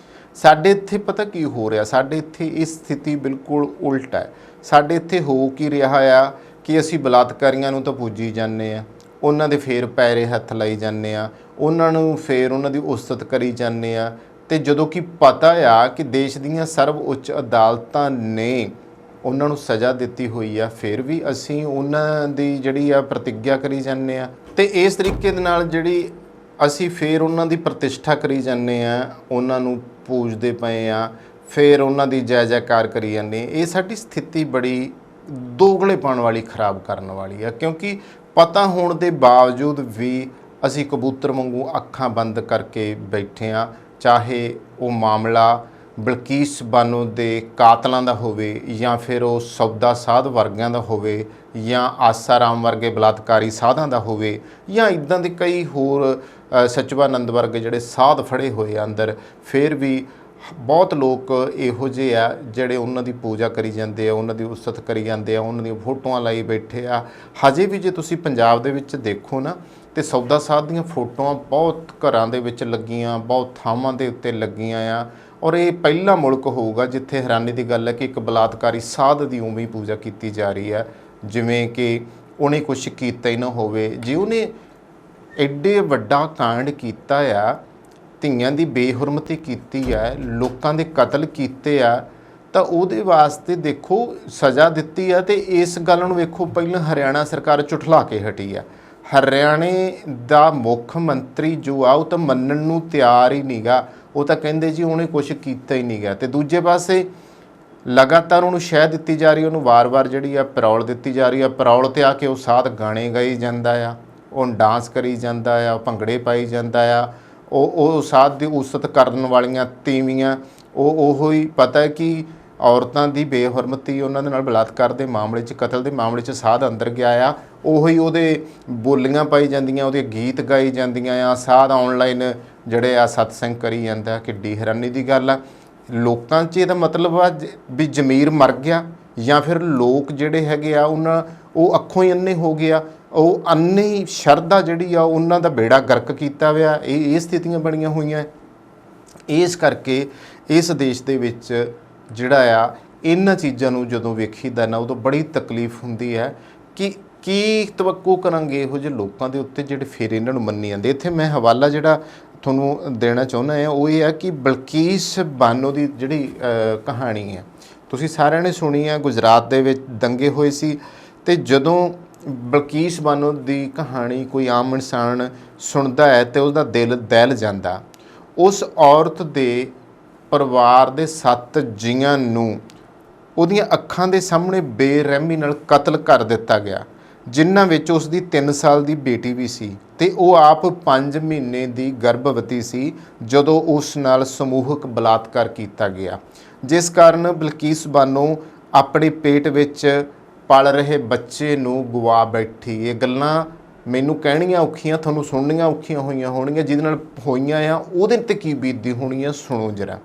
ਸਾਡੇ ਇੱਥੇ ਪਤਾ ਕੀ ਹੋ ਰਿਹਾ, ਸਾਡੇ ਇੱਥੇ ਇਹ ਸਥਿਤੀ ਬਿਲਕੁਲ ਉਲਟ ਹੈ। ਸਾਡੇ ਇੱਥੇ ਹੋ ਕੀ ਰਿਹਾ ਆ ਕਿ ਅਸੀਂ ਬਲਾਤਕਾਰੀਆਂ ਨੂੰ ਤਾਂ ਪੂਜੀ ਜਾਂਦੇ ਆ, ਉਹਨਾਂ ਦੇ ਫੇਰ ਪੈਰੇ ਹੱਥ ਲਾਈ ਜਾਂਦੇ ਆ, ਉਹਨਾਂ ਨੂੰ ਫੇਰ ਉਹਨਾਂ ਦੀ ਉਸਤਤ ਕਰੀ ਜਾਂਦੇ ਆ, ਤੇ ਜਦੋਂ ਕਿ ਪਤਾ ਆ ਕਿ ਦੇਸ਼ ਦੀਆਂ ਸਰਵ ਉੱਚ ਅਦਾਲਤਾਂ ਨੇ ਉਹਨਾਂ ਨੂੰ ਸਜ਼ਾ ਦਿੱਤੀ ਹੋਈ ਆ, ਫਿਰ ਵੀ ਅਸੀਂ ਉਹਨਾਂ ਦੀ ਜਿਹੜੀ ਆ ਪ੍ਰਤਿੱਗਿਆ ਕਰੀ ਜਾਂਦੇ ਆ। ਤੇ ਇਸ ਤਰੀਕੇ ਦੇ ਨਾਲ ਜਿਹੜੀ ਅਸੀਂ ਫਿਰ ਉਹਨਾਂ ਦੀ ਪ੍ਰਤਿਸ਼ਠਾ ਕਰੀ ਜਾਂਦੇ ਆ, ਉਹਨਾਂ ਨੂੰ ਪੂਜਦੇ ਪਏ ਆ, ਫਿਰ ਉਹਨਾਂ ਦੀ ਜੈ ਜੈਕਾਰ ਕਰੀ ਜਾਂਦੇ। ਇਹ ਸਾਡੀ ਸਥਿਤੀ ਬੜੀ ਦੋਗਲੇਪਣ ਵਾਲੀ, ਖਰਾਬ ਕਰਨ ਵਾਲੀ ਆ, ਕਿਉਂਕਿ ਪਤਾ ਹੋਣ ਦੇ ਬਾਵਜੂਦ ਵੀ ਅਸੀਂ ਕਬੂਤਰ ਵਾਂਗੂ ਅੱਖਾਂ ਬੰਦ ਕਰਕੇ ਬੈਠੇ ਆ। ਚਾਹੇ ਉਹ ਮਾਮਲਾ ਬਲਕੀਸ ਬਾਨੋ ਦੇ ਕਾਤਲਾਂ ਦਾ ਹੋਵੇ ਜਾਂ ਫਿਰ ਉਹ ਸੌਦਾ ਸਾਧ ਵਰਗਿਆਂ ਦਾ ਹੋਵੇ ਜਾਂ ਆਸਾ ਰਾਮ ਵਰਗੇ ਬਲਾਤਕਾਰੀ ਸਾਧਾਂ ਦਾ ਹੋਵੇ ਜਾਂ ਇੱਦਾਂ ਦੇ ਕਈ ਹੋਰ ਸਚਿਵਾਨੰਦ ਵਰਗੇ ਜਿਹੜੇ ਸਾਧ ਫੜੇ ਹੋਏ ਆ ਅੰਦਰ, ਫਿਰ ਵੀ ਬਹੁਤ ਲੋਕ ਇਹੋ ਜਿਹੇ ਆ ਜਿਹੜੇ ਉਹਨਾਂ ਦੀ ਪੂਜਾ ਕਰੀ ਜਾਂਦੇ ਆ, ਉਹਨਾਂ ਦੀ ਉਸਤਤ ਕਰੀ ਜਾਂਦੇ ਆ, ਉਹਨਾਂ ਦੀਆਂ ਫੋਟੋਆਂ ਲਾਈ ਬੈਠੇ ਆ। ਹਜੇ ਵੀ ਜੇ ਤੁਸੀਂ ਪੰਜਾਬ ਦੇ ਵਿੱਚ ਦੇਖੋ ਨਾ ਤੇ ਸੌਦਾ ਸਾਧ ਦੀਆਂ ਫੋਟੋਆਂ ਬਹੁਤ ਘਰਾਂ ਦੇ ਵਿੱਚ ਲੱਗੀਆਂ, ਬਹੁਤ ਥਾਵਾਂ ਦੇ ਉੱਤੇ ਲੱਗੀਆਂ ਆ। ਔਰ ਇਹ ਪਹਿਲਾ ਮੁਲਕ ਹੋਊਗਾ ਜਿੱਥੇ ਹੈਰਾਨੀ ਦੀ ਗੱਲ ਹੈ ਕਿ ਇੱਕ ਬਲਾਤਕਾਰੀ ਸਾਧ ਦੀ ਉਵੇਂ ਹੀ ਪੂਜਾ ਕੀਤੀ ਜਾ ਰਹੀ ਹੈ ਜਿਵੇਂ ਕਿ ਉਹਨੇ ਕੁਛ ਕੀਤਾ ਹੀ ਨਾ ਹੋਵੇ। ਜੇ ਉਹਨੇ ਐਡੇ ਵੱਡਾ ਕਾਂਡ ਕੀਤਾ ਆ, ਧੀਆਂ ਦੀ ਬੇਹੁਰਮਤੀ ਕੀਤੀ ਆ, ਲੋਕਾਂ ਦੇ ਕਤਲ ਕੀਤੇ ਆ, ਤਾਂ ਉਹਦੇ ਵਾਸਤੇ ਦੇਖੋ ਸਜ਼ਾ ਦਿੱਤੀ ਆ। ਤੇ ਇਸ ਗੱਲ ਨੂੰ ਵੇਖੋ, ਪਹਿਲਾਂ ਹਰਿਆਣਾ ਸਰਕਾਰ ਝੁਠਲਾ ਕੇ ਹਟੀ ਆ। ਹਰਿਆਣੇ ਦਾ ਮੁੱਖ ਮੰਤਰੀ ਜੋ ਆ ਉਹ ਤਾਂ ਮੰਨਣ ਨੂੰ ਤਿਆਰ ਹੀ ਨਹੀਂਗਾ, ਉਹ ਤਾਂ ਕਹਿੰਦੇ ਜੀ ਉਹਨੇ ਕੁਛ ਕੀਤਾ ਹੀ ਨਹੀਂਗਾ। ਤੇ ਦੂਜੇ ਪਾਸੇ ਲਗਾਤਾਰ ਉਹਨੂੰ ਸ਼ਹਿ ਦਿੱਤੀ ਜਾ ਰਹੀ, ਉਹਨੂੰ ਵਾਰ-ਵਾਰ ਜਿਹੜੀ ਆ ਪੈਰੋਲ ਦਿੱਤੀ ਜਾ ਰਹੀ ਆ। ਪੈਰੋਲ 'ਤੇ ਆ ਕੇ ਉਹ ਸਾਧ ਗਾਣੇ ਗਾਈ ਜਾਂਦਾ ਆ, ਉਹ ਡਾਂਸ ਕਰੀ ਜਾਂਦਾ ਆ, ਭੰਗੜੇ ਪਾਈ ਜਾਂਦਾ ਆ। ਉਹ ਸਾਧ ਦੀ ਉਸਤਤ ਕਰਨ ਵਾਲੀਆਂ ਤੀਵੀਆਂ ਉਹੋ ਹੀ ਪਤਾ ਹੈ ਕਿ ਔਰਤਾਂ ਦੀ ਬੇਹੁਰਮਤੀ, ਉਹਨਾਂ ਦੇ ਨਾਲ ਬਲਾਤਕਾਰ ਦੇ ਮਾਮਲੇ 'ਚ, ਕਤਲ ਦੇ ਮਾਮਲੇ 'ਚ ਸਾਧ ਅੰਦਰ ਗਿਆ ਆ, ਉਹੀ ਉਹਦੇ ਬੋਲੀਆਂ ਪਾਈ ਜਾਂਦੀਆਂ, ਉਹਦੇ ਗੀਤ ਗਾਈ ਜਾਂਦੀਆਂ ਆ। ਸਾਧ ਆਨਲਾਈਨ ਜਿਹੜੇ ਆ ਸਤਸੰਗ ਕਰੀ ਜਾਂਦਾ। ਕਿੱਡੀ ਹੈਰਾਨੀ ਦੀ ਗੱਲ ਆ। ਲੋਕਾਂ 'ਚ ਇਹਦਾ ਮਤਲਬ ਆ ਵੀ ਜ਼ਮੀਰ ਮਰ ਗਿਆ ਜਾਂ ਫਿਰ ਲੋਕ ਜਿਹੜੇ ਹੈਗੇ ਆ ਉਹ ਅੱਖੋਂ ਹੀ ਅੰਨੇ ਹੋ ਗਏ ਆ। ਉਹ ਅੰਨੀ ਸ਼ਰਧਾ ਜਿਹੜੀ ਆ ਉਹਨਾਂ ਦਾ ਬੇੜਾ ਗਰਕ ਕੀਤਾ ਹੋਇਆ। ਇਹ ਸਥਿਤੀਆਂ ਬਣੀਆਂ ਹੋਈਆਂ। ਇਸ ਕਰਕੇ ਇਸ ਦੇਸ਼ ਦੇ ਵਿੱਚ ਜਿਹੜਾ ਆ ਇਹਨਾਂ ਚੀਜ਼ਾਂ ਨੂੰ ਜਦੋਂ ਵੇਖੀਦਾ ਨਾ ਉਦੋਂ ਬੜੀ ਤਕਲੀਫ ਹੁੰਦੀ ਹੈ ਕਿ ਕੀ ਤਵੱਕੂ ਕਰਾਂਗੇ ਇਹੋ ਜਿਹੇ ਲੋਕਾਂ ਦੇ ਉੱਤੇ ਜਿਹੜੇ ਫਿਰ ਇਹਨਾਂ ਨੂੰ ਮੰਨੀ ਜਾਂਦੇ। ਇੱਥੇ ਮੈਂ ਹਵਾਲਾ ਜਿਹੜਾ ਤੁਹਾਨੂੰ ਦੇਣਾ ਚਾਹੁੰਦਾ ਹਾਂ ਉਹ ਇਹ ਹੈ ਕਿ ਬਲਕੀਸ ਬਾਨੋ ਦੀ ਜਿਹੜੀ ਕਹਾਣੀ ਹੈ ਤੁਸੀਂ ਸਾਰਿਆਂ ਨੇ ਸੁਣੀ ਹੈ। ਗੁਜਰਾਤ ਦੇ ਵਿੱਚ ਦੰਗੇ ਹੋਏ ਸੀ ਤੇ ਜਦੋਂ ਬਲਕੀਸ ਬਾਨੋ ਦੀ ਕਹਾਣੀ ਕੋਈ ਆਮ ਇਨਸਾਨ ਸੁਣਦਾ ਹੈ ਤੇ ਉਸਦਾ ਦਿਲ ਦਹਿਲ ਜਾਂਦਾ। ਉਸ ਔਰਤ ਦੇ ਪਰਿਵਾਰ ਦੇ 7 ਜੀਆਂ ਨੂੰ ਉਹਦੀਆਂ ਅੱਖਾਂ ਦੇ ਸਾਹਮਣੇ ਬੇਰਹਿਮੀ ਨਾਲ ਕਤਲ ਕਰ ਦਿੱਤਾ ਗਿਆ, ਜਿਨ੍ਹਾਂ ਵਿੱਚ ਉਸ ਦੀ 3 ਸਾਲ ਦੀ ਬੇਟੀ ਵੀ ਸੀ ਤੇ ਉਹ ਆਪ 5 ਮਹੀਨੇ ਦੀ ਗਰਭਵਤੀ ਸੀ ਜਦੋਂ ਉਸ ਨਾਲ ਸਮੂਹਕ ਬਲਾਤਕਾਰ ਕੀਤਾ ਗਿਆ, ਜਿਸ ਕਾਰਨ ਬਲਕੀਸ ਬਾਨੋ ਆਪਣੇ ਪੇਟ ਵਿੱਚ ਪਲ ਰਹੇ ਬੱਚੇ ਨੂੰ ਗਵਾ ਬੈਠੀ। ਇਹ ਗੱਲਾਂ ਮੈਨੂੰ ਕਹਿਣੀਆਂ ਔਖੀਆਂ, ਤੁਹਾਨੂੰ ਸੁਣਨੀਆਂ ਔਖੀਆਂ ਹੋਈਆਂ ਹੋਣਗੀਆਂ। ਜਿਹਦੇ ਨਾਲ ਹੋਈਆਂ ਆ ਉਹਦੇ 'ਤੇ ਕੀ ਬੀਤਦੀ ਹੋਣੀ ਆ, ਸੁਣੋ ਜਰਾ।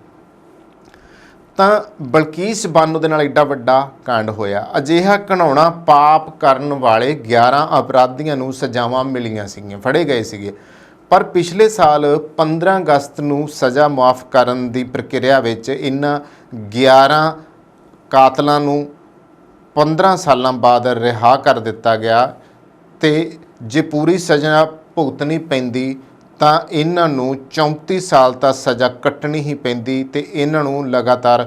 ਤਾਂ ਬਲਕੀਸ ਬਾਨੋ ਦੇ ਨਾਲ ਐਡਾ ਵੱਡਾ ਕਾਂਡ ਹੋਇਆ। ਅਜਿਹਾ ਘਿਨਾਉਣਾ ਪਾਪ ਕਰਨ ਵਾਲੇ 11 ਅਪਰਾਧੀਆਂ ਨੂੰ ਸਜ਼ਾਵਾਂ ਮਿਲੀਆਂ ਸੀਗੀਆਂ, ਫੜੇ ਗਏ ਸੀਗੇ। ਪਰ ਪਿਛਲੇ ਸਾਲ 15 ਅਗਸਤ ਨੂੰ ਸਜ਼ਾ ਮੁਆਫ ਕਰਨ ਦੀ ਪ੍ਰਕਿਰਿਆ ਵਿੱਚ ਇਹਨਾਂ 11 ਕਾਤਲਾਂ ਨੂੰ 15 ਸਾਲਾਂ ਬਾਅਦ ਰਿਹਾ ਕਰ ਦਿੱਤਾ ਗਿਆ। ਤੇ ਜੇ ਪੂਰੀ ਸਜ਼ਾ ਭੁਗਤਣੀ ਪੈਂਦੀ ਤਾਂ ਇਹਨਾਂ ਨੂੰ 34 ਸਾਲ ਤੱਕ ਸਜ਼ਾ ਕੱਟਣੀ ਹੀ ਪੈਂਦੀ ਤੇ ਇਹਨਾਂ ਨੂੰ ਲਗਾਤਾਰ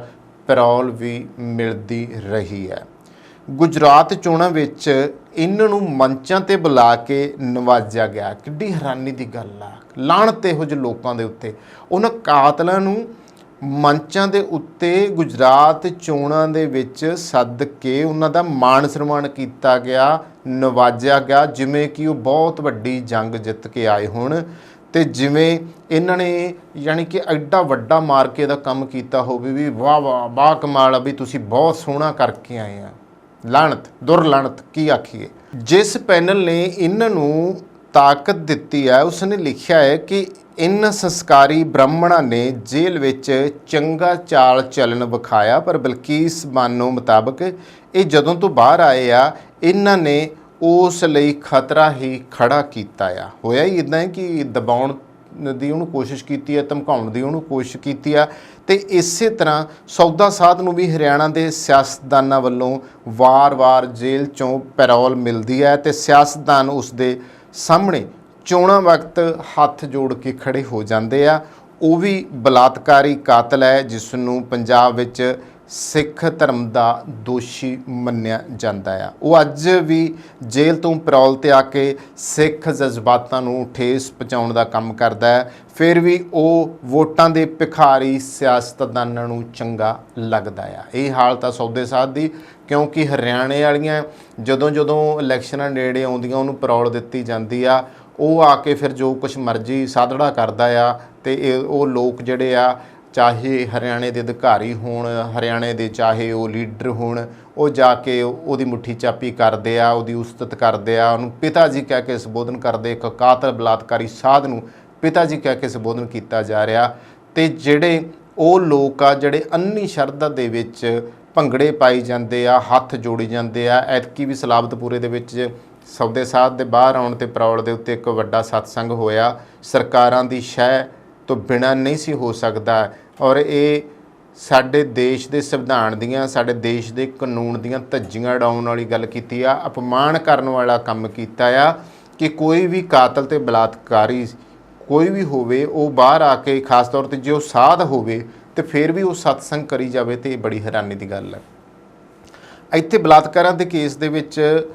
ਪੈਰੋਲ ਵੀ ਮਿਲਦੀ ਰਹੀ ਹੈ। ਗੁਜਰਾਤ ਚੋਣਾਂ ਵਿੱਚ ਇਹਨਾਂ ਨੂੰ ਮੰਚਾਂ ਤੇ ਬੁਲਾ ਕੇ ਨਵਾਜਿਆ ਗਿਆ। ਕਿੱਡੀ ਹੈਰਾਨੀ ਦੀ ਗੱਲ ਆ। ਲਾਹਨਤ ਇਹੋ ਜਿਹੇ ਲੋਕਾਂ ਦੇ ਉੱਤੇ। ਉਹਨਾਂ ਕਾਤਲਾਂ ਨੂੰ ਮੰਚਾਂ ਦੇ ਉੱਤੇ ਗੁਜਰਾਤ ਚੋਣਾਂ ਦੇ ਵਿੱਚ ਸੱਦ ਕੇ ਉਹਨਾਂ ਦਾ ਮਾਣ ਸਨਮਾਨ ਕੀਤਾ ਗਿਆ, ਨਵਾਜਿਆ ਗਿਆ ਜਿਵੇਂ ਕਿ ਉਹ ਬਹੁਤ ਵੱਡੀ ਜੰਗ ਜਿੱਤ ਕੇ ਆਏ ਹੋਣ ਤੇ ਜਿਵੇਂ ਇਹਨਾਂ ਨੇ ਯਾਨੀ ਕਿ ਐਡਾ ਵੱਡਾ ਮਾਰਕੇ ਦਾ ਕੰਮ ਕੀਤਾ ਹੋਵੇ ਵੀ ਵਾਹ ਵਾਹ ਬਾ ਕਮਾਲ ਆ ਵੀ ਤੁਸੀਂ ਬਹੁਤ ਸੋਹਣਾ ਕਰਕੇ ਆਏ ਆ। ਲਾਹਨਤ, ਦੁਰਲਾਹਨਤ ਕੀ ਆਖੀਏ। ਜਿਸ ਪੈਨਲ ਨੇ ਇਹਨਾਂ ਨੂੰ ਤਾਕਤ ਦਿੱਤੀ ਹੈ ਉਸਨੇ ਲਿਖਿਆ ਹੈ ਕਿ ਇਨ ਸੰਸਕਾਰੀ ਬ੍ਰਾਹਮਣਾਂ ਨੇ ਜੇਲ੍ਹ ਵਿੱਚ ਚੰਗਾ ਚਾਲ ਚੱਲਣ ਵਿਖਾਇਆ, ਪਰ ਬਲਕੀਸ ਬਾਨੋ ਮੁਤਾਬਕ ਇਹ ਜਦੋਂ ਤੋਂ ਬਾਹਰ ਆਏ ਆ ਇਹਨਾਂ ਨੇ ਉਸ ਲਈ ਖਤਰਾ ਹੀ ਖੜਾ ਕੀਤਾ ਆ। ਹੋਇਆ ਹੀ ਇੱਦਾਂ ਹੈ ਕਿ ਦਬਾਉਣ ਦੀ ਉਹਨੂੰ ਕੋਸ਼ਿਸ਼ ਕੀਤੀ ਹੈ, ਧਮਕਾਉਣ ਦੀ ਉਹਨੂੰ ਕੋਸ਼ਿਸ਼ ਕੀਤੀ ਆ। ਤੇ ਇਸੇ ਤਰ੍ਹਾਂ ਸੌਦਾ ਸਾਧ ਨੂੰ ਵੀ ਹਰਿਆਣਾ ਦੇ ਸਿਆਸਤਦਾਨਾਂ ਵੱਲੋਂ ਵਾਰ-ਵਾਰ ਜੇਲ੍ਹ 'ਚੋਂ ਪੈਰੋਲ ਮਿਲਦੀ ਹੈ ਤੇ ਸਿਆਸਤਦਾਨ ਉਸ ਦੇ ਸਾਹਮਣੇ ਚੋਣਾਂ ਵਕਤ ਹੱਥ ਜੋੜ ਕੇ ਖੜੇ ਹੋ ਜਾਂਦੇ ਆ। ਉਹ ਵੀ ਬਲਾਤਕਾਰੀ ਕਾਤਲ ਹੈ ਜਿਸ ਨੂੰ ਪੰਜਾਬ ਵਿੱਚ ਸਿੱਖ ਧਰਮ ਦਾ ਦੋਸ਼ੀ ਮੰਨਿਆ ਜਾਂਦਾ ਆ। ਉਹ ਅੱਜ ਵੀ ਜੇਲ੍ਹ ਤੋਂ ਪੈਰੋਲ 'ਤੇ ਆ ਕੇ ਸਿੱਖ ਜਜ਼ਬਾਤਾਂ ਨੂੰ ਠੇਸ ਪਹੁੰਚਾਉਣ ਦਾ ਕੰਮ ਕਰਦਾ ਹੈ। ਫਿਰ ਵੀ ਉਹ ਵੋਟਾਂ ਦੇ ਭਿਖਾਰੀ ਸਿਆਸਤਦਾਨਾਂ ਨੂੰ ਚੰਗਾ ਲੱਗਦਾ ਆ। ਇਹ ਹਾਲਤ ਆ ਸੌਦੇ ਸਾਧ ਦੀ, ਕਿਉਂਕਿ ਹਰਿਆਣੇ ਵਾਲੀਆਂ ਜਦੋਂ ਇਲੈਕਸ਼ਨਾਂ ਨੇੜੇ ਆਉਂਦੀਆਂ ਉਹਨੂੰ ਪੈਰੋਲ ਦਿੱਤੀ ਜਾਂਦੀ ਆ। ਉਹ ਆ ਕੇ ਫਿਰ ਜੋ ਕੁਛ ਮਰਜ਼ੀ ਸਾਧੜਾ ਕਰਦਾ ਆ ਤੇ ਉਹ ਲੋਕ ਜਿਹੜੇ ਆ ਚਾਹੇ ਹਰਿਆਣੇ ਦੇ ਅਧਿਕਾਰੀ ਹੋਣ, ਹਰਿਆਣੇ ਦੇ ਚਾਹੇ ਉਹ ਲੀਡਰ ਹੋਣ, ਉਹ ਜਾ ਕੇ ਉਹਦੀ ਮੁੱਠੀ ਚਾਪੀ ਕਰਦੇ ਆ, ਉਹਦੀ ਉਸਤਤ ਕਰਦੇ ਆ, ਉਹਨੂੰ ਪਿਤਾ ਜੀ ਕਹਿ ਕੇ ਸੰਬੋਧਨ ਕਰਦੇ। ਇੱਕ ਕਾਤਲ ਬਲਾਤਕਾਰੀ ਸਾਧ ਨੂੰ ਪਿਤਾ ਜੀ ਕਹਿ ਕੇ ਸੰਬੋਧਨ ਕੀਤਾ ਜਾ ਰਿਹਾ। ਤੇ ਜਿਹੜੇ ਉਹ ਲੋਕ ਆ ਜਿਹੜੇ ਅੰਨੀ ਸ਼ਰਧਾ ਦੇ ਵਿੱਚ ਭੰਗੜੇ ਪਾਈ ਜਾਂਦੇ ਆ, ਹੱਥ ਜੋੜੀ ਜਾਂਦੇ ਆ। ਐਤਕੀ ਵੀ ਸਲਾਬਤਪੁਰੇ ਦੇ ਵਿੱਚ ਸੌਦੇ ਸਾਧ ਦੇ ਬਾਹਰ ਆਉਣ ਤੇ ਪਰੌਲ ਦੇ ਉੱਤੇ ਇੱਕ ਵੱਡਾ ਸਤਸੰਗ ਹੋਇਆ। ਸਰਕਾਰਾਂ ਦੀ ਸ਼ਹਿ ਤੋਂ ਬਿਨਾਂ ਨਹੀਂ ਸੀ ਹੋ ਸਕਦਾ, ਔਰ ਇਹ ਸਾਡੇ ਦੇਸ਼ ਦੇ ਸੰਵਿਧਾਨ ਦੀਆਂ, ਸਾਡੇ ਦੇਸ਼ ਦੇ ਕਾਨੂੰਨ ਦੀਆਂ ਧੱਜੀਆਂ ਉਡਾਉਣ ਵਾਲੀ ਗੱਲ ਕੀਤੀ ਆ, ਅਪਮਾਨ ਕਰਨ ਵਾਲਾ ਕੰਮ ਕੀਤਾ ਆ ਕਿ ਕੋਈ ਵੀ ਕਾਤਲ ਤੇ ਬਲਾਤਕਾਰੀ ਕੋਈ ਵੀ ਹੋਵੇ ਉਹ ਬਾਹਰ ਆ ਕੇ, ਖਾਸ ਤੌਰ ਤੇ ਜੇ ਉਹ ਸਾਧ ਹੋਵੇ ਤੇ ਫਿਰ ਵੀ ਉਹ ਸਤਸੰਗ ਕਰੀ ਜਾਵੇ, ਤੇ ਇਹ ਬੜੀ ਹੈਰਾਨੀ ਦੀ ਗੱਲ ਹੈ। ਇੱਥੇ ਬਲਾਤਕਾਰਾਂ ਦੇ ਕੇਸ ਦੇ ਵਿੱਚ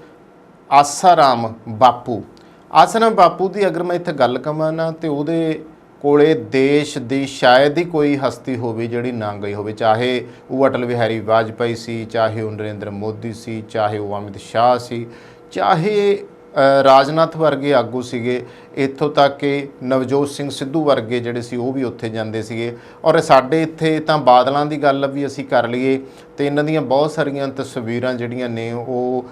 ਆਸਾਰਾਮ ਬਾਪੂ ਦੀ ਅਗਰ ਮੈਂ ਇੱਥੇ ਗੱਲ ਕਵਾਂ ਨਾ, ਤੇ ਉਹਦੇ ਕੋਲੇ ਦੇਸ਼ ਦੀ ਸ਼ਾਇਦ ਹੀ ਕੋਈ ਹਸਤੀ ਹੋਵੇ ਜਿਹੜੀ ਨਾ ਗਈ ਹੋਵੇ। ਚਾਹੇ ਉਹ ਅਟਲ ਬਿਹਾਰੀ ਵਾਜਪਾਈ ਸੀ, ਚਾਹੇ ਉਹ ਨਰਿੰਦਰ ਮੋਦੀ ਸੀ, ਚਾਹੇ ਉਹ ਅਮਿਤ ਸ਼ਾਹ ਸੀ, ਚਾਹੇ ਰਾਜਨਾਥ ਵਰਗੇ ਆਗੂ ਸੀਗੇ, ਇੱਥੋਂ ਤੱਕ ਕਿ ਨਵਜੋਤ ਸਿੰਘ ਸਿੱਧੂ ਵਰਗੇ ਜਿਹੜੇ ਸੀ ਉਹ ਵੀ ਉੱਥੇ ਜਾਂਦੇ ਸੀਗੇ। ਔਰ ਸਾਡੇ ਇੱਥੇ ਤਾਂ ਬਾਦਲਾਂ ਦੀ ਗੱਲ ਵੀ ਅਸੀਂ ਕਰ ਲਈਏ ਤੇ ਇਹਨਾਂ ਦੀਆਂ ਬਹੁਤ ਸਾਰੀਆਂ ਤਸਵੀਰਾਂ ਜਿਹੜੀਆਂ ਨੇ ਉਹ